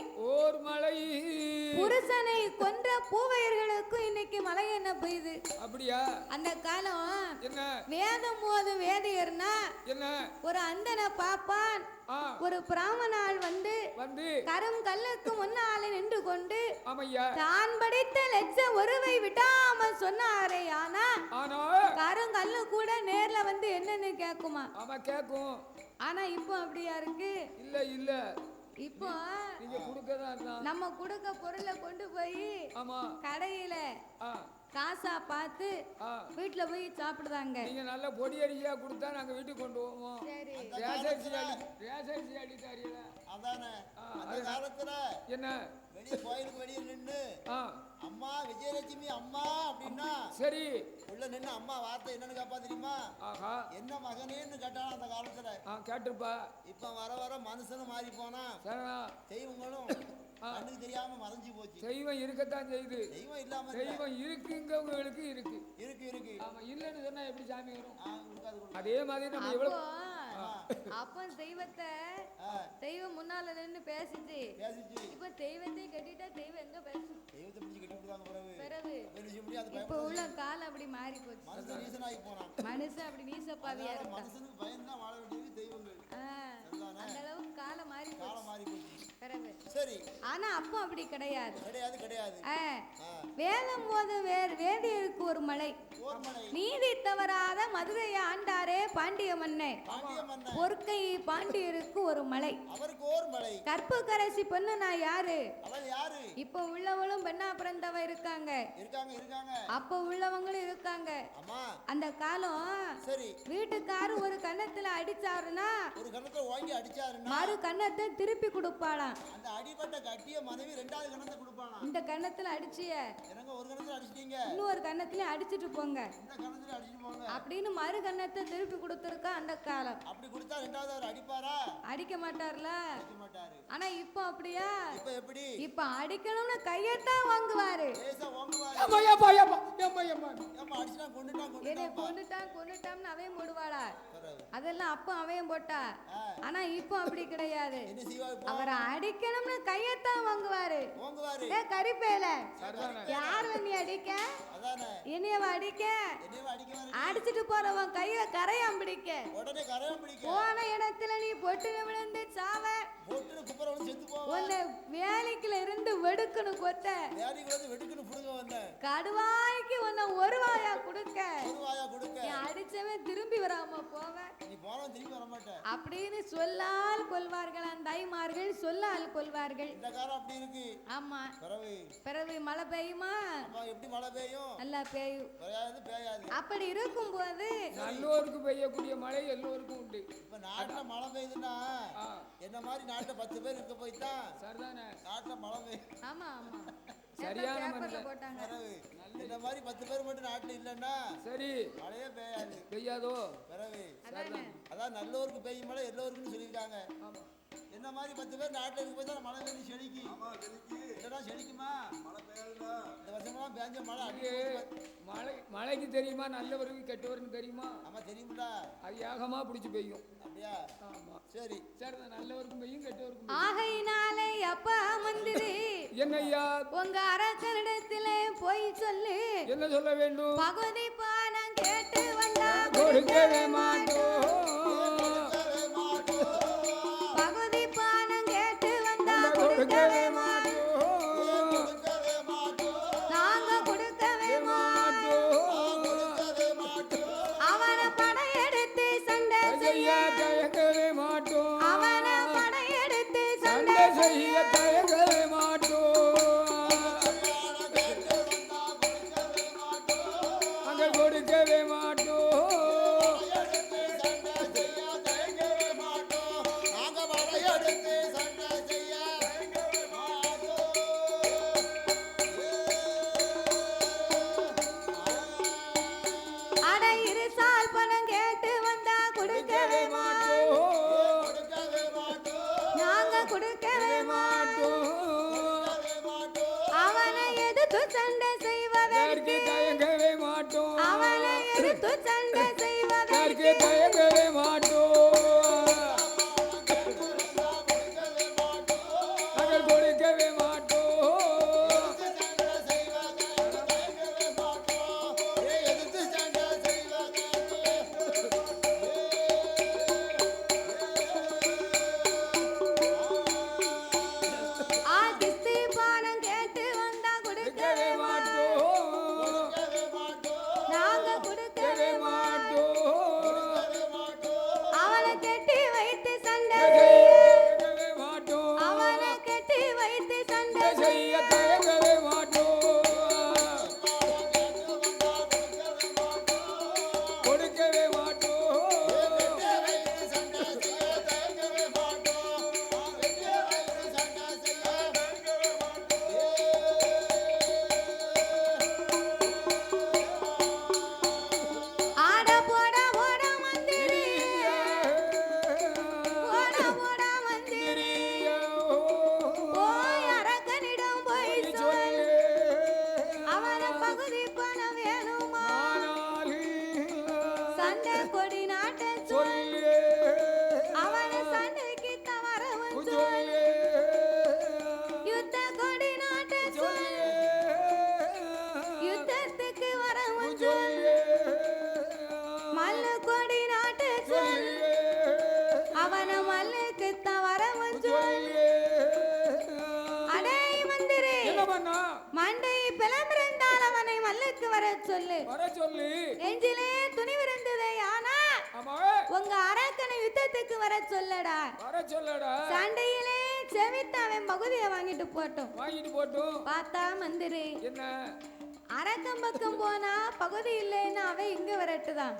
புருஷனை கொன்ற பூவையர்களுக்கு இன்னைக்கு மழை என்ன பெய்யுது? அப்படியா? அந்த காலம் என்ன வேதம் போது வேதியர்னா என்ன ஒரு அந்தன பாப்பான் ஒரு பிராமணால் வந்து கரும் கல்லுக்கு முன்னாலே நின்று கொண்டு தான் படித்த லட்ச ஒருவை விடாம சொன்னாரே. ஆனா கருங்கல்லு கூட நேர்ல வந்து என்னன்னு கேக்குமா? கேக்கும். ஆனா இப்போ அப்படியா இருக்கு? இல்ல இல்ல இப்போ நீங்க குடுக்கதான் நம்ம குடுக்க பொருளை கொண்டு போய் கடையில காசா பார்த்து வீட்டுல போய் சாப்பிடுதாங்க. நீங்க நல்ல பொடி அரிசியா கொடுத்தா நாங்க வீட்டுக்கு கொண்டு போவோம். ரேஷன் அடி தாரியல அதானே அந்த காலத்துல என்ன வெளிய கோயிலுக்கு வெளிய நின்னு அம்மா விஜயலட்சுமி அம்மா அப்படின்னா சரி உள்ள நின்னு அம்மா வார்த்தை என்னன்னு கேப்பா தெரியுமா? என்ன மகனேன்னு கேட்டாலும் அந்த காலத்துல கேட்டிருப்பா. இப்ப வர வர மனுஷனும் மாறி போனா தெய்வங்களும் கண்ணுக்கு தெரியாம மறைஞ்சு போச்சு. தெய்வம் இருக்கத்தான் செய்யுது. தெய்வம் இல்லாம தெய்வம் இருக்குங்கவங்களுக்கு இருக்கு. ஆமா இல்லன்னு சொன்னா எப்படி சாமி வரும்? அதே மாதிரி நம்ம எவ்வளவு அப்ப தெய்வத்தை தெய்வம் முன்னால நின்னு பேசிச்சு. இப்ப தெய்வத்தை கட்டிட்டா தெய்வம் எங்க பேசும்? தெய்வத்தை பிடிச்சு கட்டி விடுவாங்க பிறகு இப்ப உள்ள காலம் அப்படி மாறி போச்சு. மனுஷன் அப்படி நீசப்பாவியா இருக்கு. மனுஷனுக்கு பயந்தான் வாழ வேண்டியது தெய்வங்கள். அந்த அளவுக்கு காலம் மாறி போச்சு. பிறகு சரி ஆனா அப்போ அப்படி கிடையாது. கிடையாது. வேதம் போது வேதியருக்கு ஒரு மழை. நீதி தவறாத மதுரையை ஆண்டாரே பாண்டிய மன்னன். பொற்கை பாண்டியருக்கு ஒரு மழை. கற்புக்கரசி பெண்ணு நான் யாரு? இப்ப உள்ளவங்களும் பெண்ணா பிறந்தவ இருக்காங்க. அப்ப உள்ளவங்களும் இருக்காங்க. அந்த காலம் வீட்டுக்காரு ஒரு கன்னத்துல அடிச்சாருன்னா மறு கன்னத்தை திருப்பி கொடுப்பாளாம். அந்த அடிபட்ட கட்டிய மனைவி இரண்டாவது கன்னத்தை கொடுப்பானா? இந்த கன்னத்துல அடிச்சிய எனக்கு ஒரு கன்னத்துல அடிச்சிட்டீங்க, இன்னொரு கன்னத்துல அடிச்சிட்டு போங்க, இந்த கன்னத்துல அடிச்சிட்டு போங்க அப்படின்னு மறு கன்னத்தை திருப்பி கொடுத்திருக்கா அந்த காலம். அப்படி கொடுத்தா இரண்டாவது அவர் அடிப்பாரா? அடிக்க மாட்டார்ல. அடிக்க மாட்டாரு. ஆனா இப்போ அப்படியா? இப்போ எப்படி? இப்போ அடிக்கணும்னு கையத்தான் வாங்குவாரு. லேசா வாங்குவாரு. அம்மா அம்மா அம்மா அம்மா அம்மா அடிச்சா கொன்னுட்டான்னு அவன் போடுவாளா? அதெல்லாம் அப்போ அவன் போட்டா. ஆனா இப்போ அப்படி கிடையாது. அவரை அடிக்கணும்னு கையத்தான் வாங்குவாரு. ஏ கரிப்பேல யார் நீ அடிக்க? என்னையவ அடிக்க? அடிச்சிட்டு போறவன் கையில கரையாம் பிடிக்க. போன இடத்துல நீ பொட்டு விழுந்து சாவ. உன்னை வேலைக்குல இருந்து வெடுக்குன்னு கொத்த. கடுவாய்க்கு உன்னை ஒரு வாயா கொடுக்க. நீ அடிச்சவன் திரும்பி வராம போவ அப்படின்னு சொல்லால சொல்லால் கொள்வார்கள் அந்த தாய்மார்கள் சொல்லால் கொள்வார்கள். இந்த காலம் அப்படி இருக்கு. ஆமா. பிறகு மழை பெய்யுமா? எப்படி மழை பெய்யும்? நல்லா பெய்யும். பெய்யாது. அப்படி இருக்கும் போது நல்லோருக்கு பெய்யக்கூடிய மழை எல்லோருக்கும் உண்டு. இப்ப நாட்டுல மழை பெய்யுதுன்னா என்ன மாதிரி நாட்டுல 10 பேர் இருக்க போய்தான் சரிதானே நாட்டுல மழை பெய்யும். ஆமா ஆமா சரியான போட்டாங்க. இந்த மாதிரி 10 பேர் மட்டும் நாட்டுல இல்லன்னா சரி மழையே பெய்யாதோ. பிறகு அதான் நல்லோருக்கு பெய்யும் மழை எல்லோருக்கும் சொல்லியிருக்காங்க. என்ன மாதிரி 10 பேர் நாட்டுல இருக்க போய் தான் மழை பெய்யும் செழிக்கும். இல்லைன்னா செழிக்குமா? மழை பெய்யாதுடா. இந்த வருஷமெல்லாம் பேஞ்ச மழை மழைக்கு தெரியுமா நல்லவருக்கு கெட்டவருக்கு தெரியுமா? ஆமா தெரியும்டா. அது யாகமா பிடிச்சி பெய்யும். அப்படியா? ஆமா. சரி நல்லவருக்கும் பெய்யும் கெட்டவருக்கும். ஆகையினாலே அப்பா மந்திரி என்னையா உங்க அரசனிடத்திலே போய் சொல்லு. என்ன சொல்ல வேண்டும்? பகுதி பானம் கேட்டு வந்தா கொடுக்கவே மாட்டோம். பகுதி பானம் கேட்டு வந்தா கொடுக்கவே மாட்டோம். நாங்க கொடுக்கவே மாட்டோம். அவன படையெடுத்து சண்டை செய்ய தயங்கவே மாட்டோம். அவன படையெடுத்து சண்டை செய்ய தயங்கவே மாட்டோம். அங்க கொடுக்கவே மாட்டோம். சண்டை செய்வதற்கு தயங்கவே மாட்டோம். அவனை எடுத்து சண்டை செய்வதற்கு தயங்கவே மாட்டோம். நாங்கள் கொடுக்கவே மாட்டோம். உங்க அரக்கனை யுத்தத்துக்கு வர சொல்லடா. சண்டையிலே செவித்தாவன் பகுதியை வாங்கிட்டு போட்டோம். பார்த்தா மந்திரி என்ன அரக்கம் பக்கம் போனா பகுதி இல்லைன்னா அவன் இங்க வரட்டுதான்.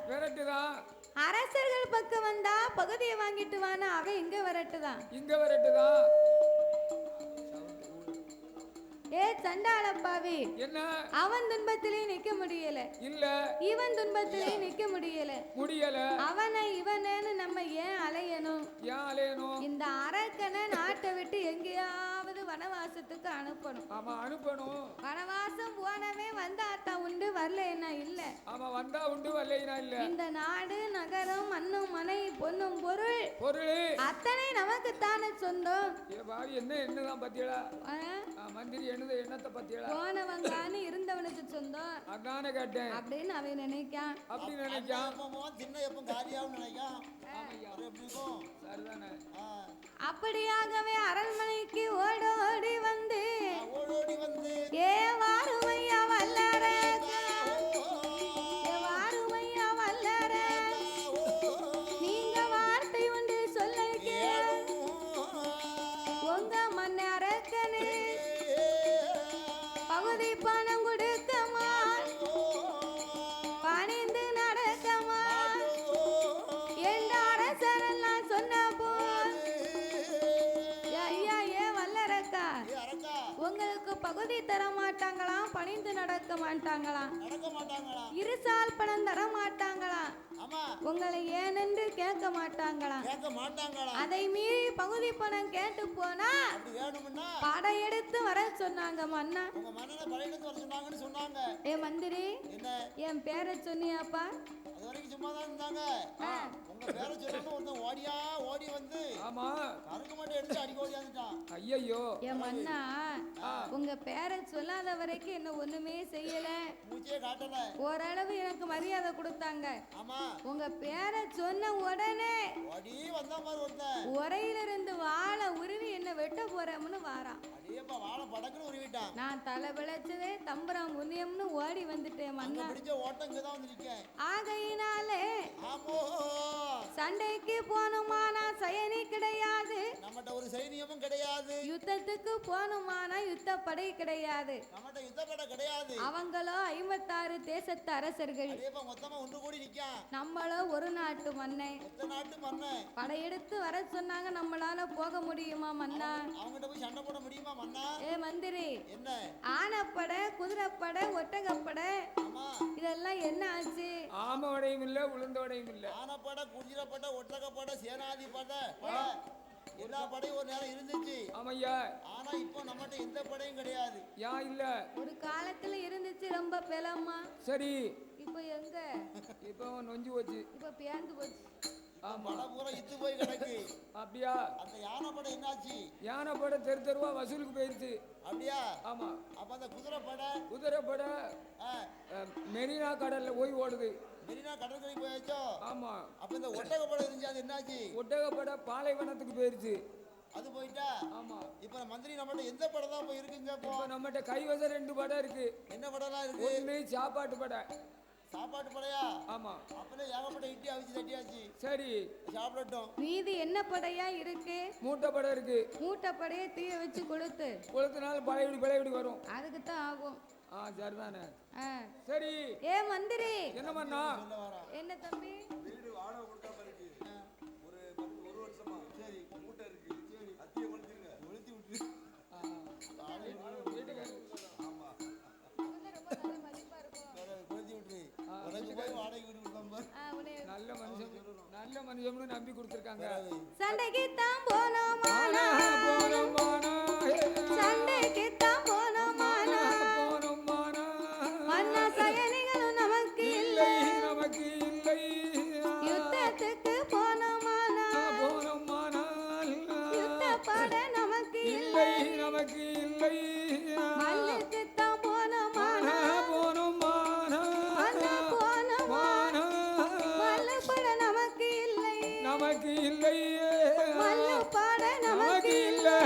அரசர்கள் பக்கம் வந்தா பகுதியை வாங்கிட்டு வானா அவன் இங்க வரட்டுதான். ஏ சண்டாளப்பாவி, என்ன அவன் துன்பத்திலே நிக்க முடியல, இல்ல இவன் துன்பத்திலே நிக்க முடியல. அவனை இவனேன்னு நம்ம ஏன் அலையணும்? இந்த அரக்கனை நாட்டை விட்டு எங்கேயாவது வனவாசத்துக்கு அனுப்பணும். வனவாசம் போனவே வந்தாத்தா உண்டு, வரலைன்னா இல்ல. இந்த நாடு நகரம் மண்ணும் மனை பொன்னும் பொருள் அத்தனை நமக்கு தானே சொந்தம். என்னதான் பத்தியடா மந்திரி என்னத்தை பத்தியடா போனவங்கான்னு இருந்தவனுக்கு சொந்தம் அதானே கேட்டேன் அப்படின்னு அவன் நினைக்கான். அப்படியாகவே அரண்மனைக்கு ஓடோடி வந்து ஏ வாருமையா வல்லர, வாருமையா வல்லர, நீங்க வார்த்தை உண்டு சொல்ல கேளும். மன்ன அரக்கனே பகுதி பணம் கொடுக்கமா பணிந்து நடக்கமா என்ற அரசரெல்லாம் சொன்ன போல் ஐயா ஏ வல்லரக்கா உங்களுக்கு பகுதி தர மாட்டாங்களாம் பணிந்து நடக்க மாட்டாங்களாம் இருசால் பணம் தர மாட்டாங்களாம் உங்களை ஏனென்று கேட்க மாட்டாங்களாம் அதை மீறி பகுதி பணம் கேட்டு போனா படையெடுத்து வர சொன்னாங்க மன்னா ஏ மந்திரி என் பேரை சொன்னியாப்பா உங்க பேரை சொல்லாத வரைக்கும் என்ன ஒண்ணுமே செய்யல ஓரளவு எனக்கு மரியாதை கொடுத்தாங்க உங்க பேரை சொன்ன உடனே உரையிலிருந்து வாழை உருவி என்ன வெட்ட போறோம்னு வாரான் நான் தலை விளைச்சதே தம்புரான் புண்ணியம்னு ஓடி வந்துட்டேன் மன்னா ஆகையினாலே சண்டைக்கு போனுமானா சயனி கிடையாது நம்மட்ட ஒரு சைனியமும் கிடையாது யுத்தத்துக்கு போனுமானா யுத்த படை கிடையாது நம்மட்ட யுத்த படை கிடையாது அவங்களோ 56 தேசத்து அரசர்கள் மொத்தமா ஒன்று கூடி நிக்கா நம்மளோ ஒரு நாட்டு மன்னை படையெடுத்து வர சொன்னாங்க நம்மளால போக முடியுமா மன்னா அவங்கிட்ட போய் சண்டை போட முடியுமா மன்னா ஏ மந்திரி என்ன ஆனப்படை குதிரைப்படை ஒட்டகப்படை இதெல்லாம் என்ன ஆச்சு ஆமவடையும் இல்ல உளுந்தோடையும் இல்ல ஆனப்படை குதிரைப்படை ஒட்டகப்படை சேனாதி படை எல்லா படையும் ஒரு நேரம் இருந்துச்சு ஆமையா ஆனா இப்போ நம்மகிட்ட எந்த படையும் கிடையாது யா இல்ல ஒரு காலத்துல இருந்துச்சு ரொம்ப பெலமா சரி இப்போ எங்க இப்போ நொஞ்சு போச்சு இப்போ பேந்து போச்சு மழை பூரா இத்து போய் கிடக்கு அப்படியா அந்த யானை படை என்னாச்சு யானை படை தெரு தெருவா வசூலுக்கு போயிருச்சு அப்படியா ஆமா அப்ப அந்த குதிரை படை மெரினா கடல்ல போய் ஓடுது மெரினா கடற்கரை போயாச்சோ ஆமா அப்ப இந்த ஒட்டக படை இருந்துச்சு அது என்னாச்சு ஒட்டக படை பாலைவனத்துக்கு போயிருச்சு அது போயிட்டா ஆமா இப்ப மந்திரி நம்மகிட்ட எந்த படம் தான் போய் இருக்குங்க இப்போ நம்மகிட்ட கைவசம் 2 படம் இருக்கு என்ன படம்லாம் இருக்கு ஒண்ணு சாப்பாட்டு படை சாப்பாட்டு படையா ஆமா அப்பளே ஏகப்பட்ட இட்லி அவிச்சு தட்டியாச்சு சரி சாப்பிடட்டும் மீதி என்ன படையா இருக்கு மூட்டை படை இருக்கு மூட்டை படையை தீய வச்சு கொளுத்தினால பழையபடி வரும் அதுக்கு தான் ஆகும் சரிதானே சரி ஏ மந்திரி என்ன பண்ணா என்ன தம்பி வீடு வாடகை கொடுக்காம இருக்கு ஒரு வருஷமா சரி மூட்டை இருக்கு சரி அத்திய கொளுத்திருங்க கொளுத்தி விட்டு ஆமா ரொம்ப நல்ல மதிப்பா இருக்கும் கொளுத்தி விட்டு உனக்கு போய் வாடகை வீடு கொடுக்காம நல்ல மனுஷம்னு நம்பி கொடுத்திருக்காங்க சண்டைக்கு தான் போனோமானா சண்டைக்கு தான் போனோமானா மன்னா சயனிகளும் நமக்கு இல்லை யுத்தத்துக்கு போனோமானா யுத்த பட நமக்கு இல்லை மல்லுக்கு தான் போனோமானா மல்லு பட நமக்கு இல்லை மல்லு பட நமக்கு இல்லை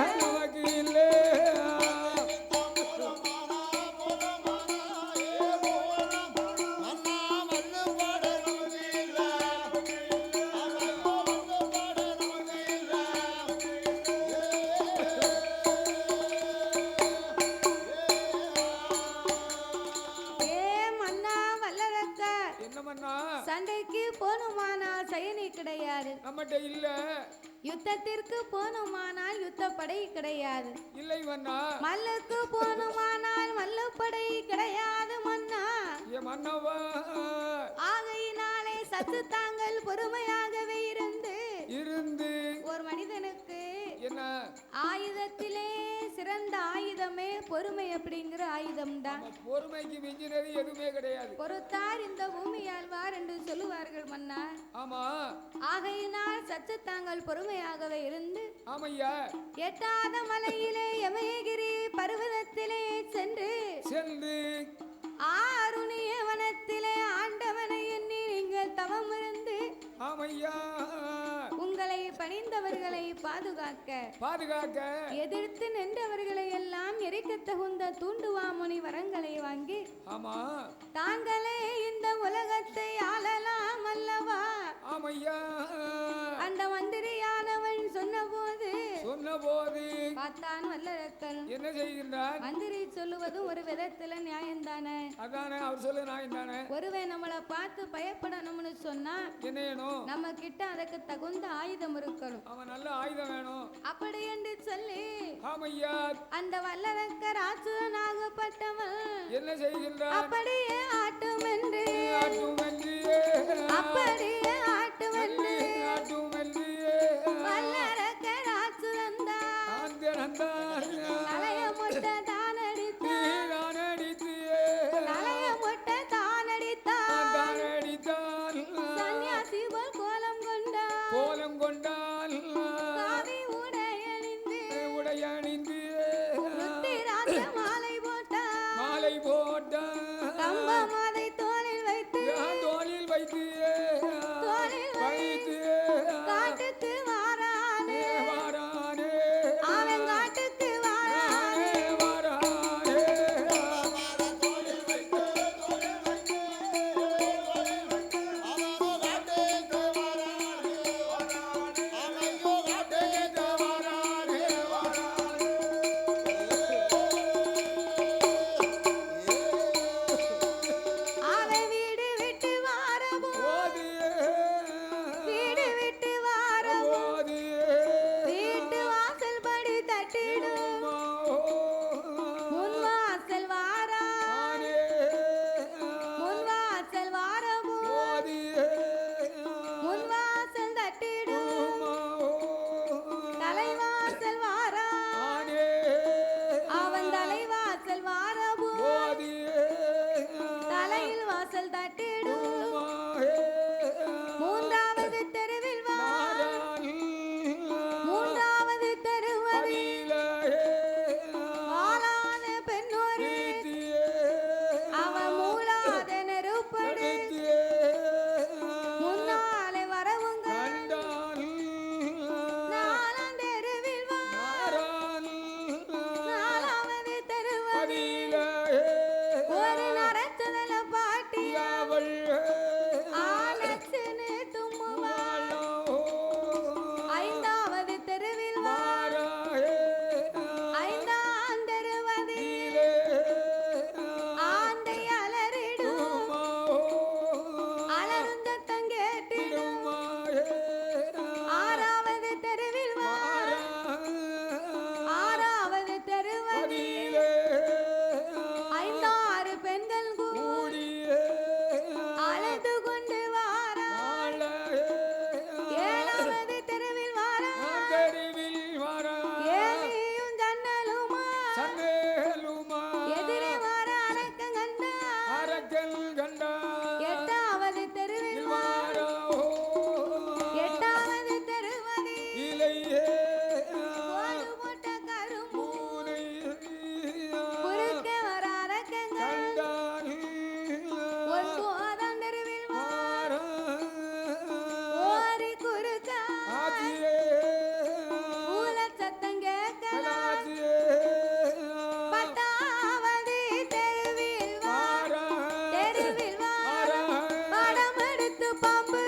சண்டைக்கு போனுமானால் சயனி கிடையாது நம்மகிட்ட இல்ல யுத்தத்திற்கு போனுமானால் யுத்த படை கிடையாது இல்லை மன்னா மல்லுக்கு போனுமானால் மல்லு படை கிடையாது மன்னா மன்னவா ஆகையினாலே சத்து தாங்கள் பொறுமையாகவே இருந்து ஒரு மனிதனுக்கு என்ன ஆயுதத்திலே சிறந்த ஆயுதமே பொறுமை அப்படிங்கிற ஆயுதம் தான் பொறுமைக்கு மிஞ்சினது எதுவுமே கிடையாது பொறுத்தார் இந்த பூமி ஆழ்வார் என்று சொல்லுவார்கள் மன்னா ஆமா ஆகையினால் சற்று தாங்கள் பொறுமையாகவே இருந்து ஆமையா எட்டாத மலையிலே யமகிரி பர்வதத்திலே சென்று ஆருணிய வனத்திலே ஆண்டவனை எண்ணி நீங்கள் தவம் இருந்து ஆமையா உங்களை பணிந்தவர்கள் மக்களை பாதுகாக்க எதிர்த்து நின்றவர்களை எல்லாம் எரிக்க தகுந்த தூண்டுவாமுனி வரங்களை வாங்கி ஆமா தாங்களே இந்த உலகத்தை ஆளலாம் அல்லவா ஆமையா அந்த மந்திரியானவன் சொன்னபோது பார்த்தான் வல்லரக்கன் என்ன செய்கின்றான் மந்திரி சொல்லுவதும் ஒரு விதத்துல நியாயம்தானே அதானே அவர் சொல்ல நியாயம்தானே ஒருவன் நம்மளை பார்த்து பயப்படணும்னு சொன்னா என்ன வேணும் நம்ம கிட்ட அதுக்கு தகுந்த ஆயுதம் இருக்கணும் அவன் நல்ல ஆயுதம் வேணும் அப்படி என்று சொல்லி ஆமையா அந்த வல்லரக்கர் ஆசுரனாகப்பட்டவன் என்ன செய்கின்றான் அப்படியே ஆட்டும் என்று அப்படியே ஆட்டும் என்று வல்லரக்கர் ஆசுரந்தான் தலைய முட்டை தான் அடித்து தலைய முட்டை தான் அடித்தான் சன்னியாசி போல் கோலம் கொண்டான் சாவி உடையணிந்து ருத்திராட்ச மாலை போட்டான் கம்பம் அதை தோளில் வைத்து காட்டுக்கு வாரானே அவன் காட்டுக்கு வாரானே அவன் வீடு விட்டு வாரபோ வீட்டு வாசல் படி தட்டிடும் முன் வாசல் வாரபோ முன் வாசல் தட்டிடும் தலைவாசல் வாரா அவன் தலைவாசல் வாரபோ தலையில் வாசல் தட்டிடும் மூன்றாவது தெருவில் மூன்றாவது தெருவதில் ஆளான பெண்ணொரு அவ மூளாத நெருப்படு முன்னாலே வரவுங்க நாலாம் தெருவில் நாலாவது தெருவதில் ஒரு நரச்சதல பாட்டி ஆலட்சுமி தும்முவாள் ஐந்தாவது தெருவில் ஐந்தாம் தெருவதில் ஆந்தை அலறிடும் அலருந்தத்தம் கேட்டிடும் ஆறாவது தெருவில் ஆறாவது தெருவதில் ஐந்தாறு பெண்கள் கூடி அழைத்து கொண்டு வாராள் ஏழாவது தெருவில் வாராள் ஏழியும் ஜன்னலுமா எதிரே வர அரக்கன் கண்டா எட்டாவது தெருவில் எட்டாவது தெருவதில் கோடு போட்ட கரும்பு குறுக்க வர அரக்கங்கள் ஒன்பதாம் தெருவில் ஓரி குறுக்க ஊல சத்தம் கேட்கலாம் பத்தாவது தெருவில் படம் எடுத்து பாம்பு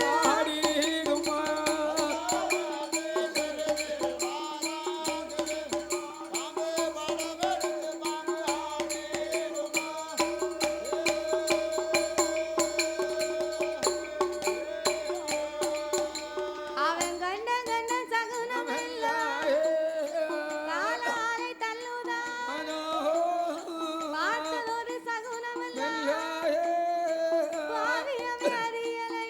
அவன் கண்ட சகுனம் காலாலை தள்ளுதான் பார்த்ததொரு சகுனம் பாவியம் அறியலை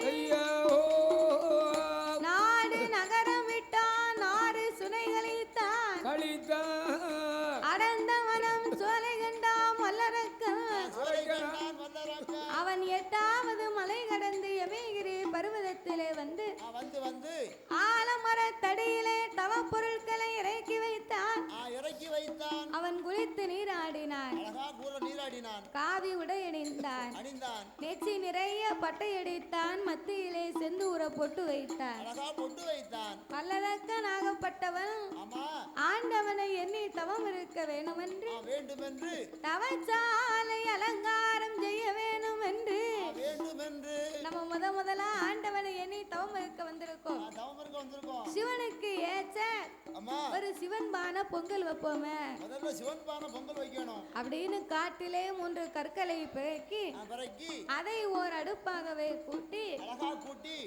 நாடு நகரம் விட்டான் ஆறு சுனைகளித்தான் அடர்ந்த வனம் சோலை கண்டாம் வல்லரக்கன் அவன் எட்டாவது மலை கடந்து யமகிரி பர்வதத்திலே வந்து ஆலமரத்தடியிலே தவ பொருட்களை இறக்கி வைத்தான் அவன் குளித்து நீராடினான் நீராடினான். காவி உடை அணிந்தான். நெற்றி நிறைய பட்டை அடித்தான். மத்தியிலே செந்தூர பொட்டு வைத்தான். அழகா பொட்டு வைத்தான். பல்லரக்கனாகப்பட்டவன் ஆண்டவனை எண்ணி தவம் இருக்க வேண்டுமென்று தவச்சாலை அலங்காரம் செய்ய வேண்டுமென்று நம்ம முதல்ல ஆண்டவனை எண்ணி தவம் இருக்க வந்திருக்கோம். சிவனுக்கு ஏற்ற ஒரு சிவன் பானை பொங்கல் வைப்போமே அப்படின்னு காட்டிலே 3 கற்களை பிறக்கி அதை ஓர் அடுப்பாகவே கூட்டி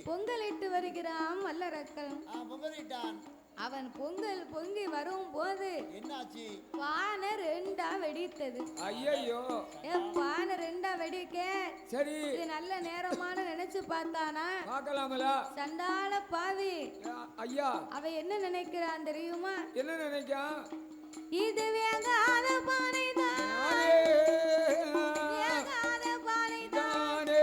பொங்கலிட்டு வருகிறான் வல்லரக்கன். அவன் பொங்கல் பொங்கி வரும் போது என்னாச்சு? பானை 2ஆ வெடித்தது. ஐயோ பானை 2ஆ வெடிக்க சரி இது நல்ல நேரமான நினைச்சு பார்த்தானா? பார்க்கலாமலா? சண்டால பாவி ஐயா அவ என்ன நினைக்கிறான் தெரியுமா? என்ன நினைக்கான்? இது வேகாத பானை தானே, வேகாத பானை தானே,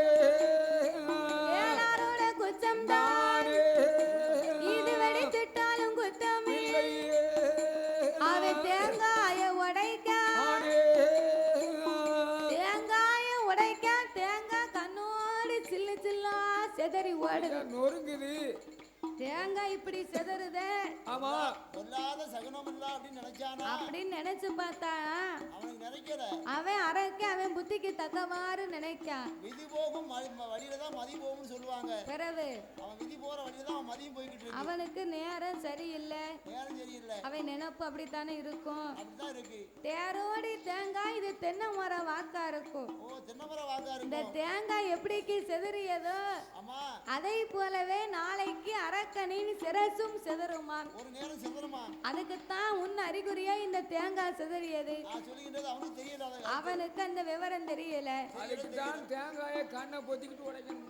ஏலாரோட குச்சம் தானே, இது வெடித்துட்டாலும் குத்தம் இல்லை. அவ தேங்காய உடைக்க, தேங்காய உடைக்க, தேங்காய் கண்ணோடு சில்லு சில்லா செதறி ஓடுது. நொறுங்குது தேங்காய் இப்படி செதறுத. ஆமா பொல்லாத சகுனம் இல்ல அப்படின்னு நினைச்சானா? அப்படின்னு நினைச்சு பார்த்தா அவனுக்கு நினைக்கல. அவன் அரைக்க அவன் புத்திக்கு தக்கவாறு நினைக்கான். விதி போகும் வழியில தான் மதி போகும்னு சொல்லுவாங்க. பிறகு அவன் விதி போற வழியில தான் அவன் மதியும் போய்கிட்டு இருக்கு. அவனுக்கு நேரம் சரியில்லை. நேரம் சரியில்லை. அவன் நினைப்பு அப்படித்தானே இருக்கும். அப்படிதான் இருக்கு. தேரோடி தேங்காய் இது தென்னை மரம் வாக்கா இருக்கும். ஓ தென்னை மரம் வாக்கா இருக்கும். இந்த தேங்காய் எப்படிக்கு செதறியதோ அதை போலவே நாளைக்கு அரக்கனின் சிரசும் செதறுமான். ஒரு நேரம் செதறுமா. அதுக்குத்தான் உன் அறிகுறியா இந்த தேங்காய் செதறியது. அவனுக்கு அந்த விவரம் தெரியல. அதுக்குதான் தேங்காயை கண்ணை பொத்திக்கிட்டு உடைக்கணும்.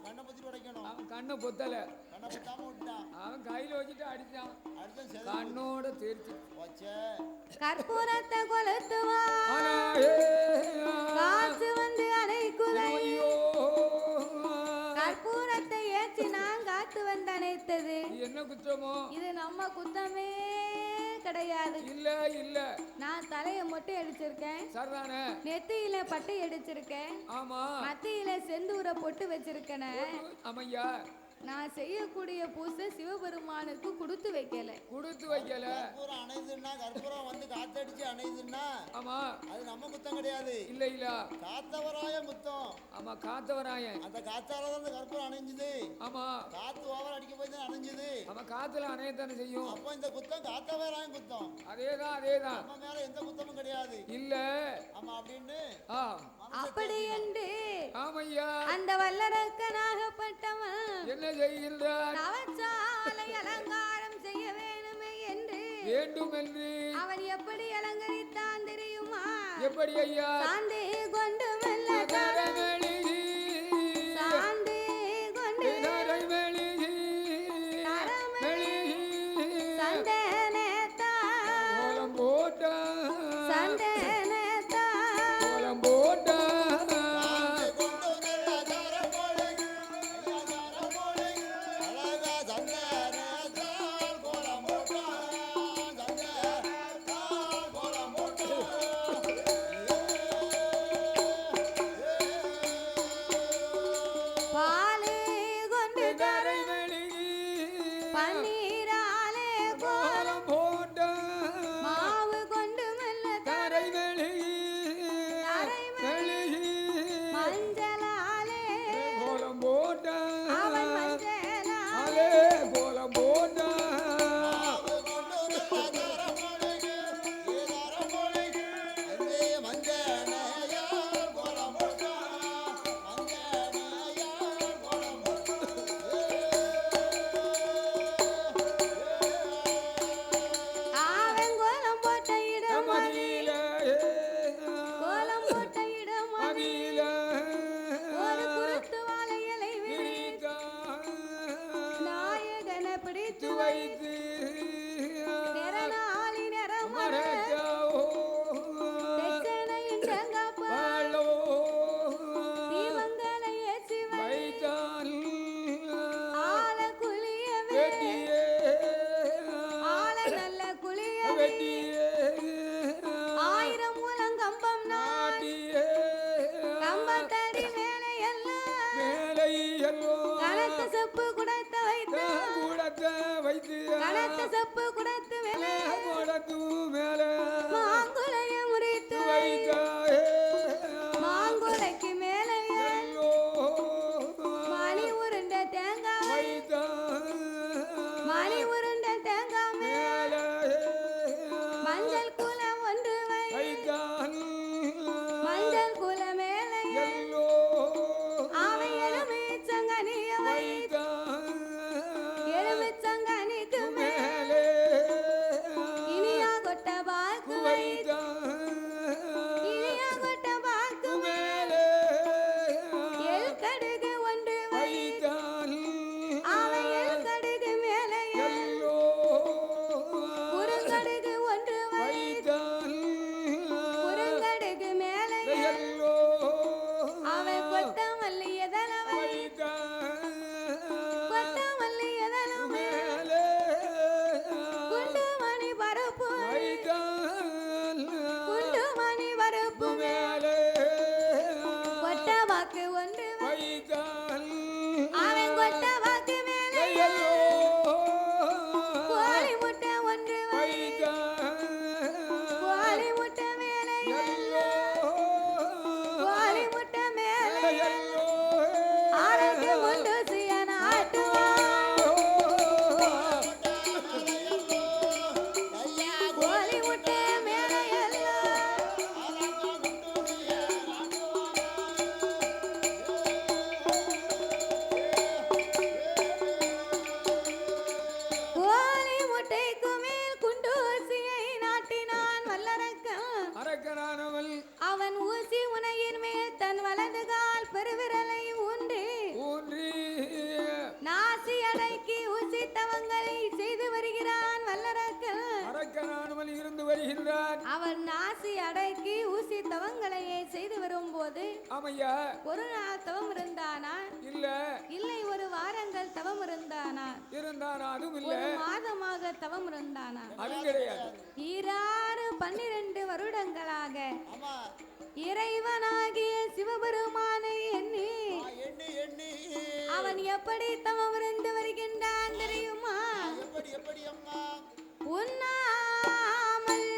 கண்ணை பொத்திட்டு உடைக்கணும். அவன் கண்ணை பொத்தல. கண்ணை பொத்தாம விட்டான். அவன் கையில வச்சுட்டு அடிச்சான். கண்ணோட தெரிச்சு கற்பூரத்தை கொளுத்துவான். காற்று வந்து அணைக்குதை. கற்பூரத்தை ஏற்றினான் காத்து வந்து அணைத்தது. என்ன குற்றமோ? இது நம்ம குத்தமே கிடையாது. இல்ல இல்ல நான் தலைய மொட்டை அடிச்சிருக்கேன். சரிதானே? நெத்தியில பட்டை அடிச்சிருக்கேன். ஆமா. மத்தியில செந்தூர பொட்டு வச்சிருக்கேன். ஆமையா. நான் செய்யக்கூடிய பூசை சிவபெருமானுக்கு கொடுத்து வைக்கல. கற்பூரம் அணைதுன்னா கற்பூரம் வந்து காத்தடிச்சு அணைதுன்னா ஆமா அது நம்ம குத்தம் கிடையாது. இல்ல இல்ல காத்தவராயன் குத்தம். ஆமா காத்தவராயன். அந்த காத்தால தான் அந்த கற்பூரம் அணைஞ்சது. ஆமா காத்து ஓவர் அடிக்க போய் தான் அணைஞ்சது. ஆமா காத்துல அணையத்தானே செய்யும். அப்ப இந்த குத்தம் காத்தவராயன் குத்தம். அதேதான் நம்ம மேல எந்த குத்தமும் கிடையாது. இல்ல ஆமா அப்படின்னு அப்படி என்று ஆமையா அந்த வல்லரக்கனாகப்பட்டவன் என்ன செய்கின்றான்? தவச்சாலை அலங்காரம் செய்ய வேண்டுமே என்று அவன் எப்படி அலங்கரித்தான் தெரியுமா? எப்படி ஐயா? சாந்தே கொண்டு மெல்ல தரமெளி, சாந்தே கொண்டு தரமெளி, தரமெளி, சந்தனத்தா கோலம் போட்டா, சந்தனத்தா கோலம் போட்டா. பன்னீராலே கோலம் போட்ட மாவு கொண்டு மெல்ல தரை வெளி அரக்கனானவள் அவன் ஊசி உனையின் மேல் தன் வலது கால் பெருவிரலை ஊன்றி நாசி அடக்கி ஊசி தவங்களை செய்து வருகிறான் வல்லரக்கன். அரக்கனானவள் இருந்து வருகின்றான். அவன் நாசி அடக்கி ஊசி தவங்களையே செய்து வரும்போது ஆமையா ஒரு நாள் தவம் இருந்தானா? இல்லை ஒரு வாரங்கள் தவம் இருந்தானா? அதுவும் இல்ல. ஒரு மாதமாக தவம் இருந்தானா? அது கிடையாது. 12 வருடங்களாக இறைவனாகிய சிவபெருமானை எண்ணி அவன் எப்படி தவம் இருந்து வருகின்றான் தெரியுமா? உண்ணாமல்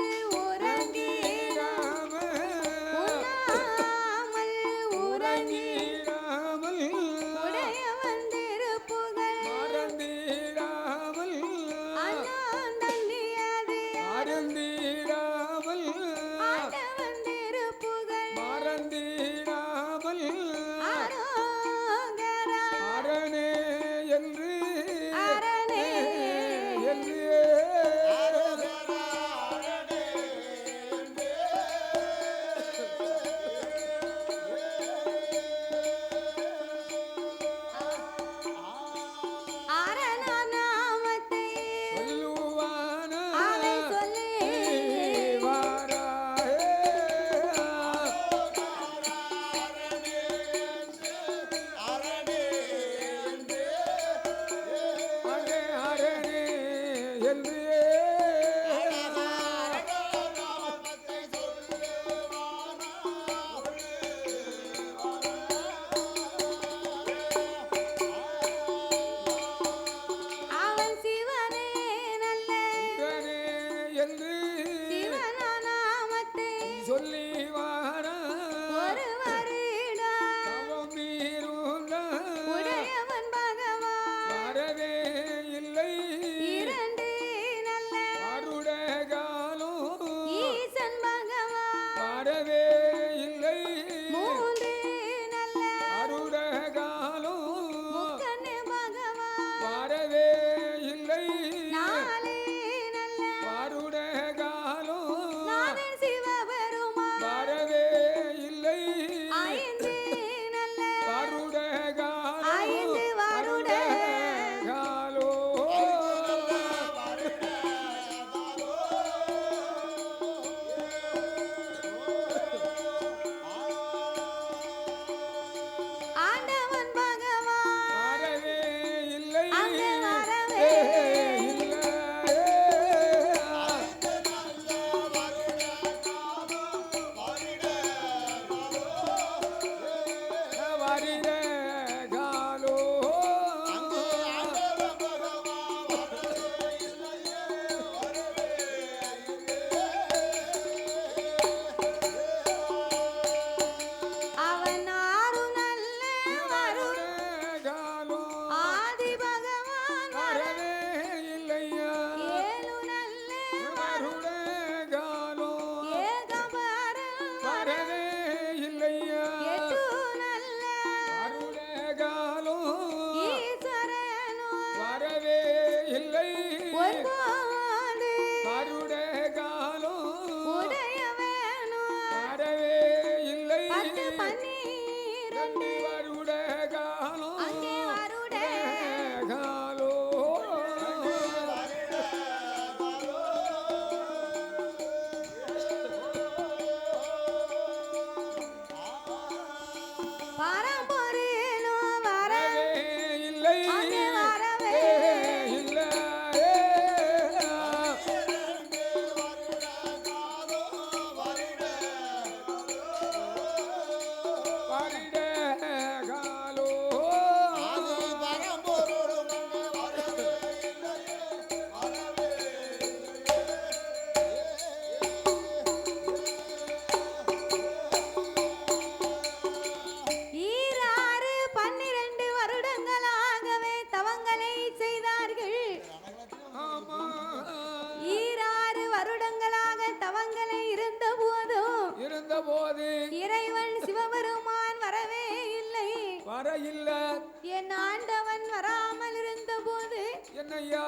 என்ன ஐயா?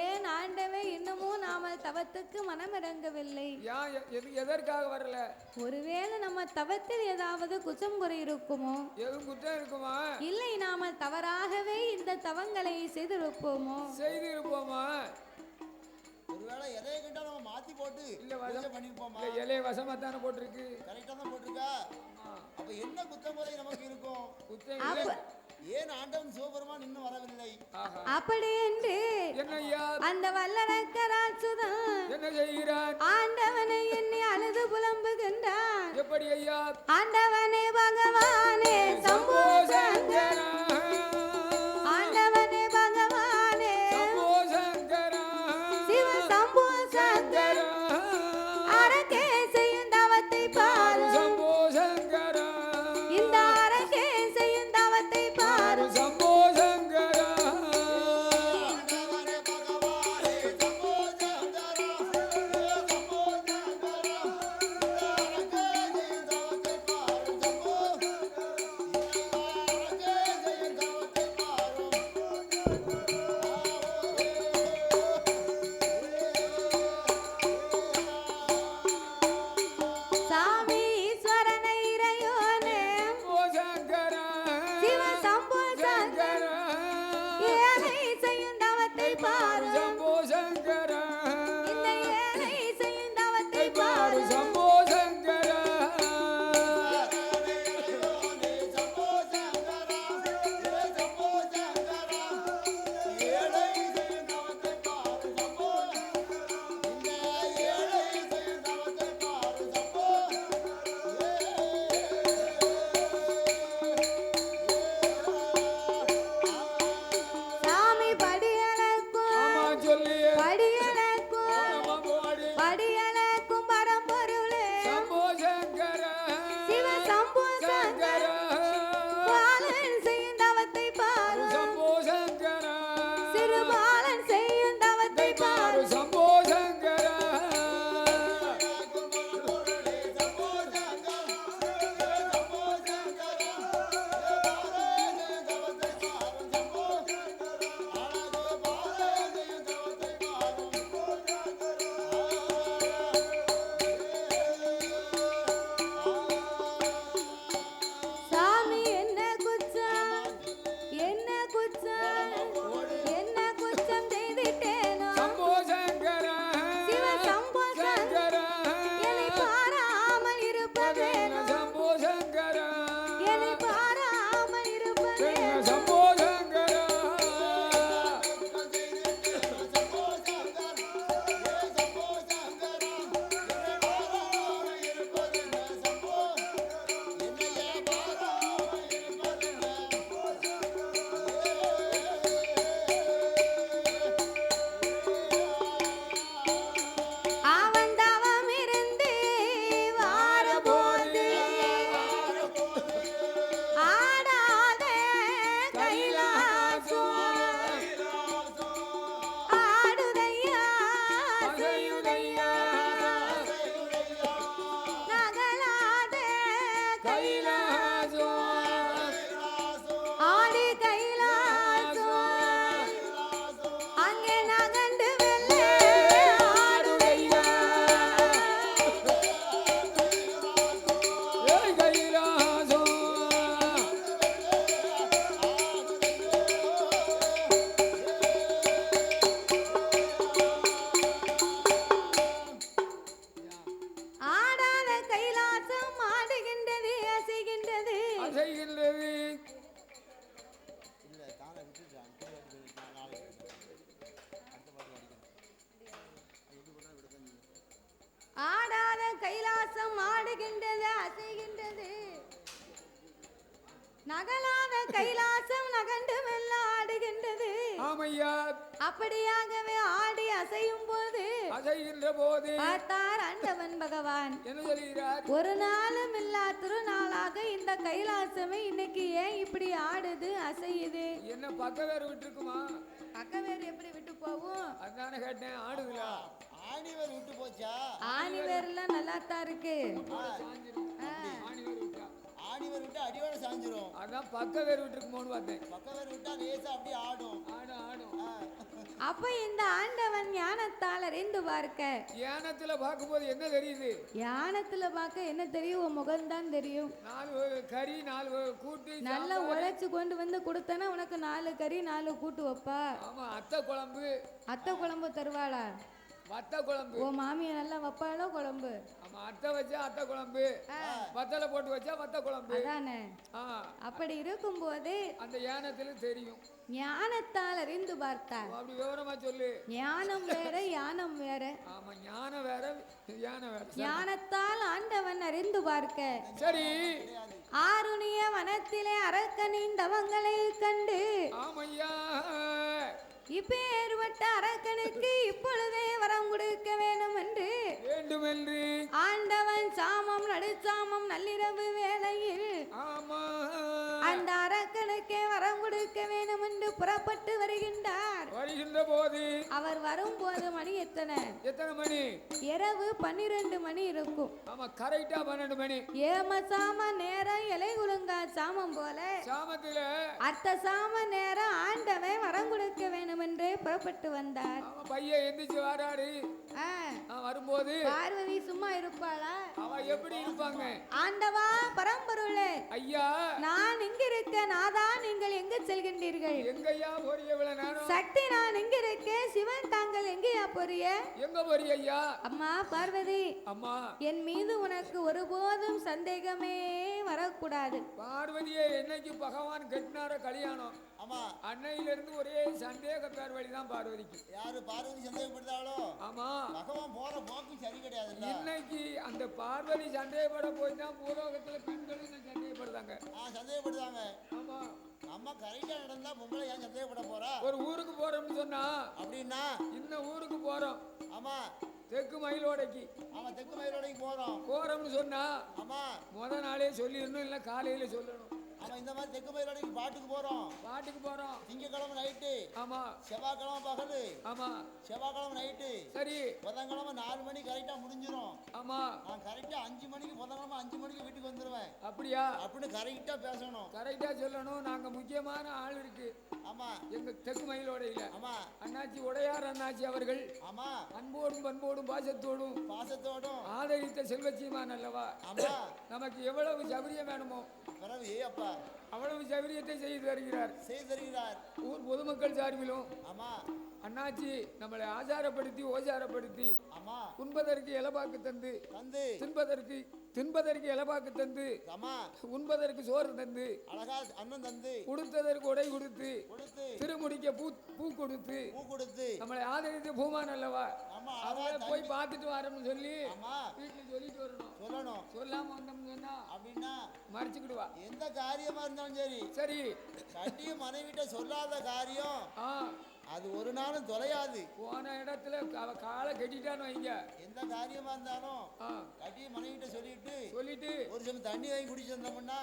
ஏன் ஆண்டவே இன்னமும் நாம தவத்துக்கு மனமிறங்கவில்லை? எதற்காக வரல? ஒருவேளை நம்ம தவத்தில் ஏதாவது குற்றம் குறை இருக்குமோ? எதுவும் குற்றம் இருக்குமா? இல்லை, நாம தவறாகவே இந்த தவங்களை செய்திருப்போமா? ஒருவேளை இலையை கிட்ட நம்ம மாத்தி போட்டு இல்ல வசம் பண்ணிருப்போமா? இலைய வசமா தானே போட்டிருக்கு. கரெக்டா தான் போட்டிருக்கா. அப்ப என்ன குற்றம் குறை நமக்கு இருக்கும்? குற்றம் ஏன் ஆண்டவன் சிவபெருமான் இன்னும் வரவில்லை? அப்படி என்று அந்த வல்லரக்கராசுதான் என்ன செய்கிறான்? ஆண்டவனை எண்ணி அழுது புலம்புகின்றான். எப்படி ஐயா? ஆண்டவனே பகவானே சம்போ சங்கரா, ஆண்டவனே பகவானே சம்போ சங்கரா, சிவ சம்போ சங்கரா, அரக்கே செய்யும் தவத்தை பாரு சம்போ சங்கரா, இந்த அரக்கே செய்யும் தவத்தை பாரு சம்போ சங்கரா. சாமி ஈஸ்வரனை இறையோனே சிவ சம்போ சங்கரா, ஏழை செய்யும் தவத்தை பாரு சம்போ சங்கரா, இந்த ஏழை செய்யும் தவத்தை பாரு சம்போ சங்கரா. சாமி படியலக்கும் சொல்லியே படியலக்கும் படியலக்கும் பரம்பொருளே சம்போ சங்கரா, சிவ சம்போ சங்கரா, பாலன் செய்யும் தவத்தை பாரு சம்போ சங்கரா, சிறு பாலன் செய்யும் தவத்தை பாரு சம்போ சங்கரா. சாமி என்ன குற்றம் என்ன குற்றம் என்ன குற்றம் செய்துட்டேனோ சம்போ சங்கரா, சிவ சம்போ சங்கரா, என்னை பாராமல் இருப்பதேனோ சம்போ சங்கரா, என்னை பாராமல் இருப்பதேனோ சம்போ சங்கரா. அவன் தவம் இருந்து வாரபோது ஆடாத கைலாசம் ஆடுதையா செய்யுதையா நகலாத கைலாசம் ஆடி கைலாசம் அங்கே நகண்டு வெள்ளை ஆடுதையா கைலாசம் ஆடாத கைலாசம் ஆடுகின்றது அசைகின்றது அசைகின்றது. இல்ல தானே விட்டுட்டான். நாளைக்கு ஆடாத கைலாசம் ஆடுகின்றது அசைகின்றது நகலாத கைலாசம் நகண்டு மெல்ல ஆடுகின்றது. ஆமையா, அப்படியாகவே ஆடி அசையும் போது அசைகின்ற போது பார்த்தார் ஆண்டவன் பகவான். என்ன சொல்கிறார்? ஒரு நாளும் இல்லா திருநாளாக இந்த கைலாசமே இன்னைக்கு ஏன் இப்படி ஆடுது அசையுது? என்ன பக்க வேற விட்டுருக்குமா? பக்கவேர் எப்படி விட்டு போகும்? அதானே கேட்டேன். ஆடுங்களா? ஆணிவர் விட்டு போச்சா? ஆணி வேர்லாம் நல்லா தான் இருக்கு. ஆணி வேற விட்டா. ஆணிவர் வேர் விட்டா அடியோட சாஞ்சிரும். அதான் பக்க வேர் விட்டுருக்குமோன்னு பார்த்தேன். பக்க வேர் விட்டா லேசா அப்படியே ஆடும். அப்ப இந்த ஆண்டவன் ஞானத்தால் அறிந்து பார்க்க, ஞானத்துல பார்க்கும்போது என்ன தெரியுது? ஞானத்துல பார்க்க என்ன தெரியும்? உன் முகம்தான் தெரியும். 4 கறி 4 கூட்டு நல்லா உழைச்சு கொண்டு வந்து கொடுத்தனா உனக்கு 4 கறி 4 கூட்டு வைப்பா. ஆமா, அத்தை குழம்பு. அத்தை குழம்பு தருவாளா? வத்த குழம்பு. ஓ மாமியா நல்லா வைப்பாளோ குழம்பு? ஆமா, அத்தை வச்சா அத்தை குழம்பு, வத்தல போட்டு வச்சா வத்த குழம்பு. அதானே. அப்படி இருக்கும்போது அந்த ஞானத்துல தெரியும். ஞானத்தால் அறிந்து பார்த்தார். அப்படி விவரமா சொல்லு. ஞானம் வேற யானம் வேற. ஆமா, ஞானம் வேற ஞானம் வேற. ஞானத்தால் ஆண்டவன் அறிந்து பார்க்க, சரி, ஆருணிய வனத்திலே அரக்கனின் தவங்களை கண்டு, ஆமையா, இப்பேற்பட்ட அரக்கனுக்கு இப்பொழுதே வரம் கொடுக்க வேண்டும் என்று ஆண்டவன் சாமம் நடுச்சாமம் நள்ளிரவு வேளையில் அந்த அரக்கனுக்கே வரம் கொடுக்க வேண்டும் என்று புறப்பட்டு வருகின்றார். வருகின்ற போது அவர் வரும்போது மணி எத்தனை மணி? இரவு 12 மணி இருக்கும். ஆமா, கரெக்டா 12 மணி. ஏம சாம நேரம் இலை குலுங்கா சாமம் போல சாமத்துல அர்த்த சாம நேரம் ஆண்டவன் வரம் கொடுக்க வேண்டும் என்று புறப்பட்டு வந்தார். பையன் எந்திரிச்சு வராரு. வரும்போது பார்வதி சும்மா இருப்பாளா? அவ எப்படி இருப்பாங்க? ஆண்டவா பரம்பொருளே, ஐயா நான் இங்க இருக்க, நாதா நீங்கள் எங்க செல்கின்றீர்கள்? எங்கய்யா போறீங்க? இவ்வளவு நேரம் சக்தி நான் இங்க இருக்கேன், சிவன் தாங்கள் எங்கயா போறீங்க? எங்க போறீங்க ஐயா? அம்மா பார்வதி, அம்மா, என் மீது உனக்கு ஒருபோதும் சந்தேகமே வரக்கூடாது. பார்வதியை என்னைக்கு பகவான் கட்டினார கல்யாணம், ஆமா, அன்னையில இருந்து ஒரே சந்தேக பேர் வழிதான் பார்வதிக்கு. யாரு பார்வதி சந்தேகப்படுத்தாளோ? ஆமா, பகவான் போற போக்கு சரி கிடையாது. இன்னைக்கு அந்த பார்வதி சந்தேகப்பட போய் தான் பூலோகத்துல பெண்களும் சந்தேகப்படுறாங்க. சந்தேகப்படுறாங்க. ஆமா, அம்மா கரெக்டா நடந்தா பொம்பளை ஏன் சந்தேகப்பட போறா? ஒரு ஊருக்கு போறோம்னு சொன்னா, அப்படின்னா இந்த ஊருக்கு போறோம். ஆமா, தெற்கு மயிலோடைக்கு. ஆமா, தெற்கு மயிலோடைக்கு போறோம்னு சொன்னா, ஆமா, முத நாளே சொல்லிடணும், இல்ல காலையில சொல்லணும். ஆமா, இந்த மாதிரி தெற்கு மயிலோடைக்கு பாட்டுக்கு போறோம். திங்கக்கிழமை நைட்டு. ஆமா, செவ்வாய்க்கிழமை பகல். ஆமா, செவ்வாய்க்கிழமை நைட்டு. சரி, புதன்கிழமை 4 மணி கரெக்டா முடிஞ்சிரும். ஆமா, நான் கரெக்டா 5 மணிக்கு புதன்கிழமை 5 மணிக்கு வீட்டுக்கு வந்துருவேன். அப்படியா? அப்படின்னு கரெக்டா பேசணும், கரெக்டா சொல்லணும். நாங்க முக்கியமான ஆள் இருக்கு. ஆமா, எங்க தெற்கு மயிலோடையில. ஆமா, அண்ணாச்சி உடையார் அண்ணாச்சி அவர்கள். ஆமா, அன்போடும் பண்போடும் பாசத்தோடும் ஆதரித்த செல்வச்சியமான் அல்லவா? ஆமா, நமக்கு எவ்வளவு சௌகரியம் வேணுமோ அவ்வளவு சௌகரியத்தை செய்து தருகிறார். ஊர் பொதுமக்கள் சார்பிலும். ஆமா, அண்ணாச்சி நம்மளை ஆச்சாரப்படுத்தி ஓசாரப்படுத்தி, ஆமா, உண்பதற்கு இலபாக்கு தந்து, தின்பதற்கு இலபாக்கு தந்து, உண்பதற்கு சோறு தந்து, அழகா அன்னம் தந்து, உடுத்ததற்கு உடை கொடுத்து, திருமுடிக்க பூ கொடுத்து நம்மளை ஆதரித்து பூமான் அல்லவா? அவளை போய் பார்த்துட்டு வரணும்னு சொல்லி வீட்டுல சொல்லிட்டு வரணும். சொல்லாம வந்தோம்னு சொன்னா அப்படின்னா மறைச்சுக்கிடுவா. எந்த காரியமா இருந்தாலும் சரி, சரி, கட்டிய மனைவிட்ட சொல்லாத காரியம் அது ஒரு நாளும் தொலையாது. போன இடத்துல காலை கட்டிட்டான்னு வைங்க, எந்த காரியமா இருந்தாலும் கட்டிய மனைவிட்ட சொல்லிட்டு ஒரு செம்பு தண்ணி வாங்கி குடிச்சு வந்தோம்னா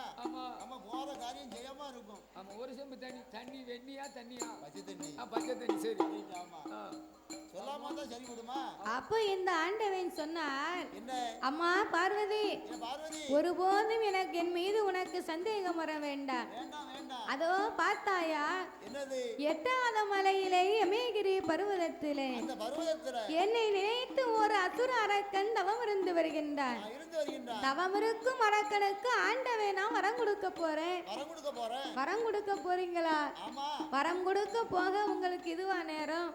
நம்ம போற காரியம் ஜெயமா இருக்கும். ஆமா, ஒரு செம்பு தண்ணி வெண்ணியா தண்ணியா? பச்சை தண்ணி. சரி, ஆமா, சொல்லாம தான் சரி விடுமா? அப்போ இந்த ஆண்டவன் சொன்னார், என்ன? அம்மா பார்வதி, ஒருபோதும் எனக்கு என் மீது உனக்கு சந்தேகம் வர வேண்டாம். அதோ பார்த்தாயா, என்னது? 8வது மலையிலே யமேகிரி பர்வதத்திலே என்னை நினைத்து ஒரு அசுர அரக்கன் தவம் இருந்து வருகின்றான். தவம் இருக்கும் அரக்கனுக்கு ஆண்டவன் நான் வரம் கொடுக்க போறேன். வரம் கொடுக்க போறீங்களா? வரம் கொடுக்க போக உங்களுக்கு இதுவா நேரம்?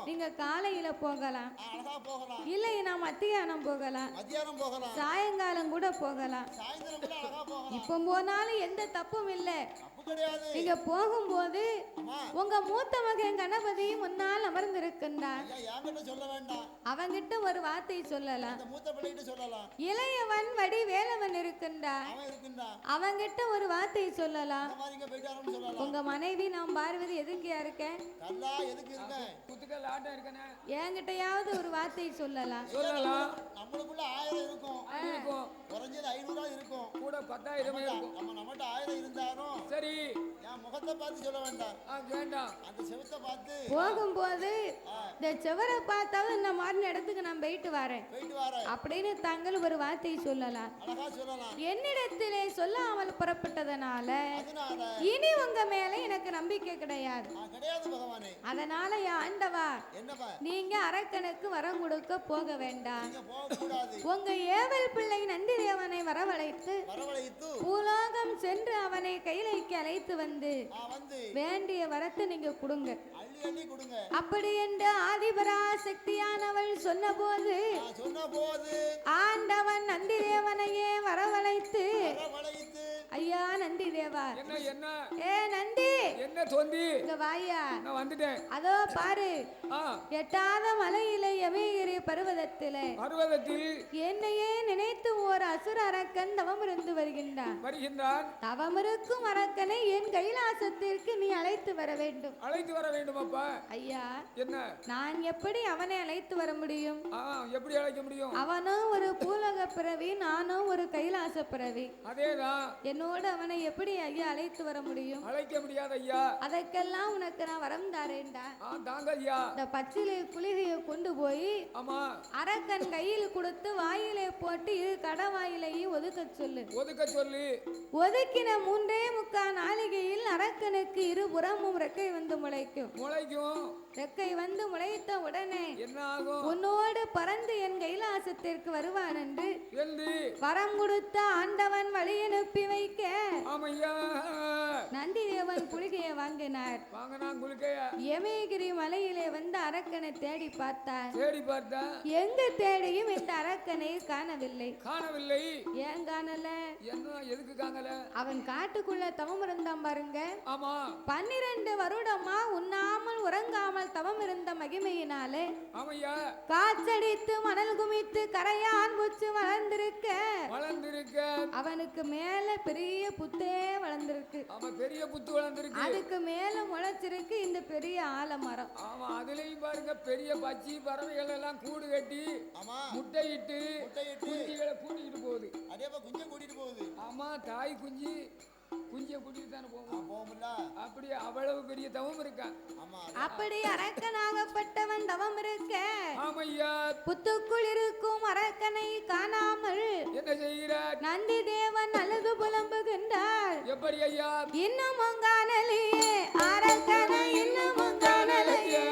நீங்க காலையில போகலாம், இல்லை நான் மத்தியானம் போகலாம், சாயங்காலம் கூட போகலாம். இப்ப போனாலும் எந்த தப்பும் இல்லை. நீங்க போகும்போது உங்க மூத்த மகன் கணபதி முன்னால் அமர்ந்திருக்கின்றான். அவங்கிட்ட ஒரு வார்த்தை சொல்லலாம். இளையவன் வடி வேலவன் இருக்கின்றான். அவங்கிட்ட ஒரு வார்த்தை சொல்லலாம். உங்க மனைவி நான் பார்வதி எதுக்கியா இருக்கேன், என்கிட்டயாவது ஒரு வார்த்தை சொல்லலாம். நம்மளுக்குள்ள 1000 இருக்கும், குறைஞ்சது 500 இருக்கும், கூட 10,000 இருக்கும். நம்ம நம்மகிட்ட 1000 இருந்தாலும் சரி, என் முகத்தை அதை பார்த்து சொல்ல வேண்டாம். வேண்டாம். அந்த செவத்தை பார்த்து போகும்போது இந்த செவரை பார்த்தாலும் இந்த மாதிரி இடத்துக்கு நான் போயிட்டு வரேன் அப்படின்னு தாங்கள் ஒரு வார்த்தையை சொல்லலாம். என்னிடத்திலே சொல்லாமல் புறப்பட்டதனால இனி உங்க மேல எனக்கு நம்பிக்கை கிடையாது. அதனால ஆண்டவா நீங்க அரக்கனுக்கு வரம் கொடுக்க போக வேண்டாம். உங்க ஏவல் பிள்ளை நந்திதேவனை வரவழைத்து பூலோகம் சென்று அவனை கைலைக்கு அழைத்து வந்து வேண்டிய வரத்தை நீங்க கொடுங்க. அப்படி என்று ஆதிபரா சக்தியானவள் சொன்னபோது ஆண்டவன் நந்திதேவனையே வரவழைத்து ஐயா நந்தி தேவா ஏ நந்தி என்ன தொந்தி இங்க வாயா நான் வந்துட்டேன். அதோ பாரு எட்டாத மலையிலே யமகிரி பர்வதத்தில் என்னையே நினைத்து ஓர் அசுர அரக்கன் தவம் இருந்து வருகின்றான். தவம் இருக்கும் அரக்கனை என் கைலாசத்திற்கு நீ அழைத்து வர வேண்டும். அப்பா ஐயா என்ன நான் எப்படி அவனை அழைத்து வர முடியும்? எப்படி அழைக்க முடியும்? அவனும் ஒரு பூலக பிறவி, நானும் ஒரு கைலாச பிறவி. அதேதான். என்னோட அவனை எப்படி ஐயா அழைத்து வர முடியும்? அழைக்க முடியாது ஐயா. அதற்கெல்லாம் உனக்கு நான் வரம் தாரேன்டா. தாங்க ஐயா. இந்த பச்சிலை குளிகையை கொண்டு போய் அரக்கன் கையில் கொடுத்து வாயிலே போட்டு இரு கடவாயிலையும் ஒதுக்க சொல்லு. ஒதுக்கின 3.25 நாளிகையில் அரக்கனுக்கு இருபுறமும் ரெக்கை வந்து முளைக்கும். ரெக்கை வந்து முளைத்த உடனே என்ன ஆகும்? உன்னோடு பறந்து என் கைலாசத்திற்கு வருவான் என்று வரம் கொடுத்த ஆண்டவன் வழி அனுப்பி வைக்க நந்திதேவன் குளிகையை வாங்கினார். யமகிரி மலையிலே வந்து அரக்கனை தேடி பார்த்தார். எங்க தேடியும் இந்த அரக்கனை காணவில்லை. ஏன் காணல? அவன் காட்டுக்குள்ள தவம் இருந்தான் பாருங்க. 12 வருடமா உண்ணாமல் உறங்காமல் தவம் இருந்த மகிமையினாலே காற்றடித்து மணல் குமித்து கரையான் பூச்சு வளர்ந்திருக்க அவனுக்கு மேல பெரிய புத்தே வளர்ந்திருக்கு. அதுக்கு மேல முளைச்சிருக்கு இந்த பெரிய ஆலமரம். அதுலயும் பாருங்க பெரிய பச்சி பறவைகள் எல்லாம் கூடு கட்டி முட்டையிட்டு குஞ்சுகளை கூட்டிட்டு போகுது. ஆமா தாய் குஞ்சிய கூட்டிட்டு தானே போகும்ல. அப்படி அவ்வளவு பெரிய தவம் இருக்கா. அப்படி அரக்கனாகப்பட்டவன் தவம் இருக்க ஆமையா புத்துக்குள் இருக்கும் அரக்கனை காணாமல் என்ன செய்கிறார்? நந்தி தேவன் அழகு புலம்புகின்றார். எப்படி ஐயா? இன்னும் காணலையே அரக்கனை, இன்னும் காணலையே,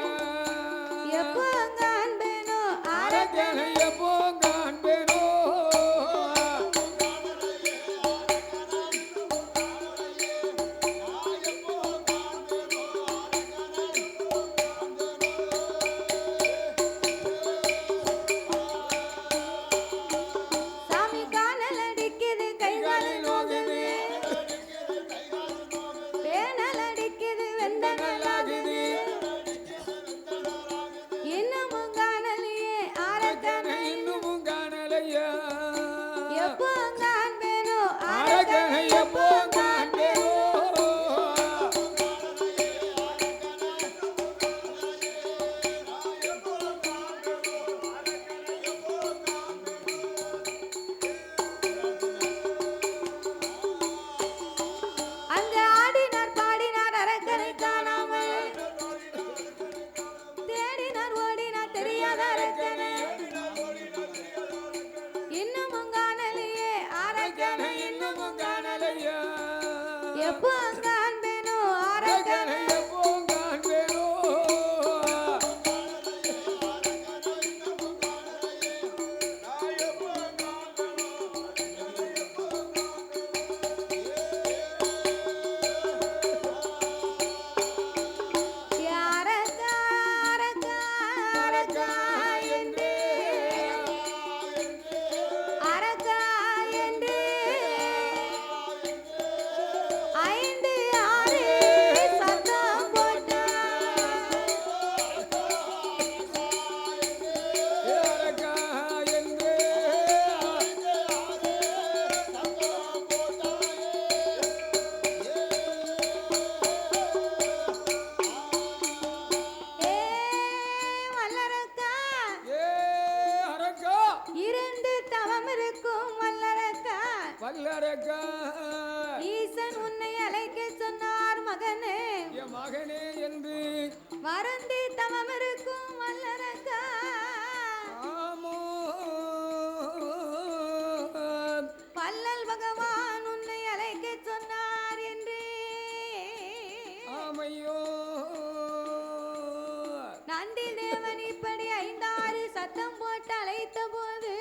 எப்போ காண்பேனோ அரக்கனை, எப்போ காண்பேனோ. வல்லரக்கா ஈசன் உன்னை அழைக்க சொன்னார் மகனே என் மகனே என்று வருந்தி தவம் இருக்கும் வல்லரக்கா ஆமோ வள்ளல் பகவான் உன்னை அழைக்க சொன்னார் என்று ஆமையோ நந்தி தேவன் இப்படி 5-6 சத்தம் போட்டு அழைத்த போது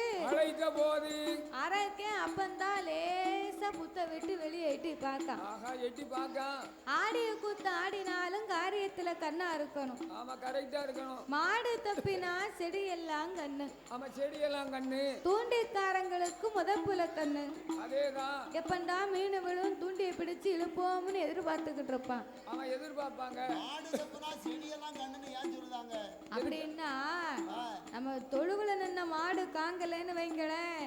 அரக்கே அப்பந்தான் லேசா புத்த விட்டு வெளியே எட்டி பார்த்தான். ஆஹா எட்டி பார்த்தான். ஆடிய கூத்து ஆடினாலும் காரியத்துல கண்ணா இருக்கணும். ஆமா கரெக்டா இருக்கணும். மாடு தப்பினா செடி எல்லாம் கண்ணு. ஆமா செடி எல்லாம் கண்ணு. தூண்டிக்காரங்களுக்கு முதப்புல கண்ணு. அதேதான். எப்பண்டா மீன் விழும் தூண்டியை பிடிச்சு இழுப்போம்னு எதிர்பார்த்துக்கிட்டு இருப்பான். ஆமா எதிர்பார்ப்பாங்க. மாடு தப்பினா செடி எல்லாம் கண்ணுன்னு ஏன் சொல்றாங்க? அப்படின்னா நம்ம தொழுவுல நின்ன மாடு காங்கலன்னு வைங்களேன்,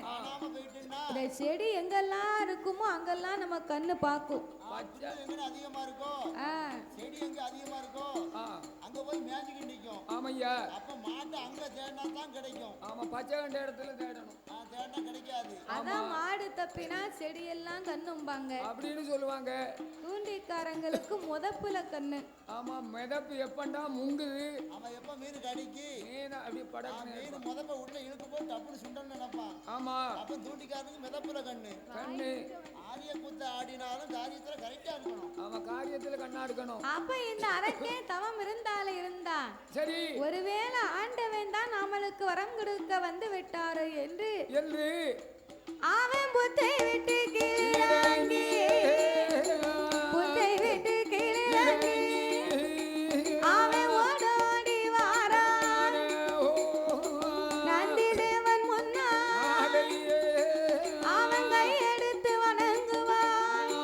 இந்த செடி எங்கெல்லாம் இருக்குமோ அங்கெல்லாம் நம்ம கண்ணு பாக்கும். அதிகமா இருக்கும் செடி எங்க அதிகமா இருக்கும் அங்க போய் மேய்ஞ்சிட்டு நிக்கும். ஆமையா அப்ப மாட்டை அங்க தேடினா தான் கிடைக்கும். ஆமா பச்சை கண்ட இடத்துல தேடணும். தேடினா கிடைக்காது. அதான் மாடு தப்பினா செடி எல்லாம் கண்ணும்பாங்க அப்படின்னு சொல்லுவாங்க. தூண்டிக்காரங்களுக்கு முதப்புல கண்ணு. ஆமா மிதப்பு எப்பண்டா முங்குது. ஆமா எப்ப மீன் கடிக்கு மீன் அப்படி படக்கு மீன் முதப்ப உள்ள இழுக்கு போட்டு டப்புனு சுண்டன்னு நினைப்பான். ஆமா அப்ப தூண்டிக்காரனுக்கு மிதப்புல கண்ணு. கண்ணு ஆரிய குத்த ஆடினாலும் காரியத்துல கரெக்டா இருக்கணும். ஆமா காரியத்துல கண்ணா இருக்கணும். அப்ப இந்த அரக்கே தவம் இருந்தால இருந்தா சரி, ஒருவேளை ஆண்டவன் தான் நம்மளுக்கு வரம் கொடுக்க வந்து விட்டாரு என்று அவன் புத்தை விட்டு கீழே புத்தை விட்டு கீழே அவன் ஓடோடி வாரான். நந்தி தேவன் முன்னா அவன் கையெடுத்து வணங்குவான்.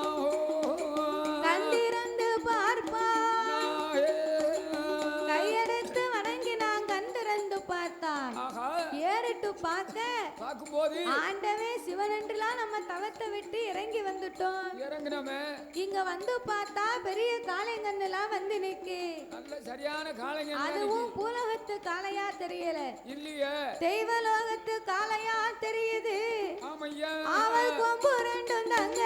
கண்டிருந்து பார்ப்பான். கையெடுத்து வணங்கி நான் கண்டிருந்து பார்த்தான். ஏறிட்டு பார்க்கும்போது ஆண்டவே சிவனன்றுலாம் நம்ம தவத்தை விட்டு இறங்கி வந்துட்டோம். இறங்குனமே இங்க வந்து பார்த்தா பெரிய காளைங்கன்னெல்லாம் வந்து நிக்கு. நல்ல சரியான காளைங்க. அதுவும் பூலோகத்து காளையா தெரியல, இல்லையே தெய்வலோகத்து காளையா தெரியுது. ஆமையா அவள் கொம்பு ரெண்டும் தங்க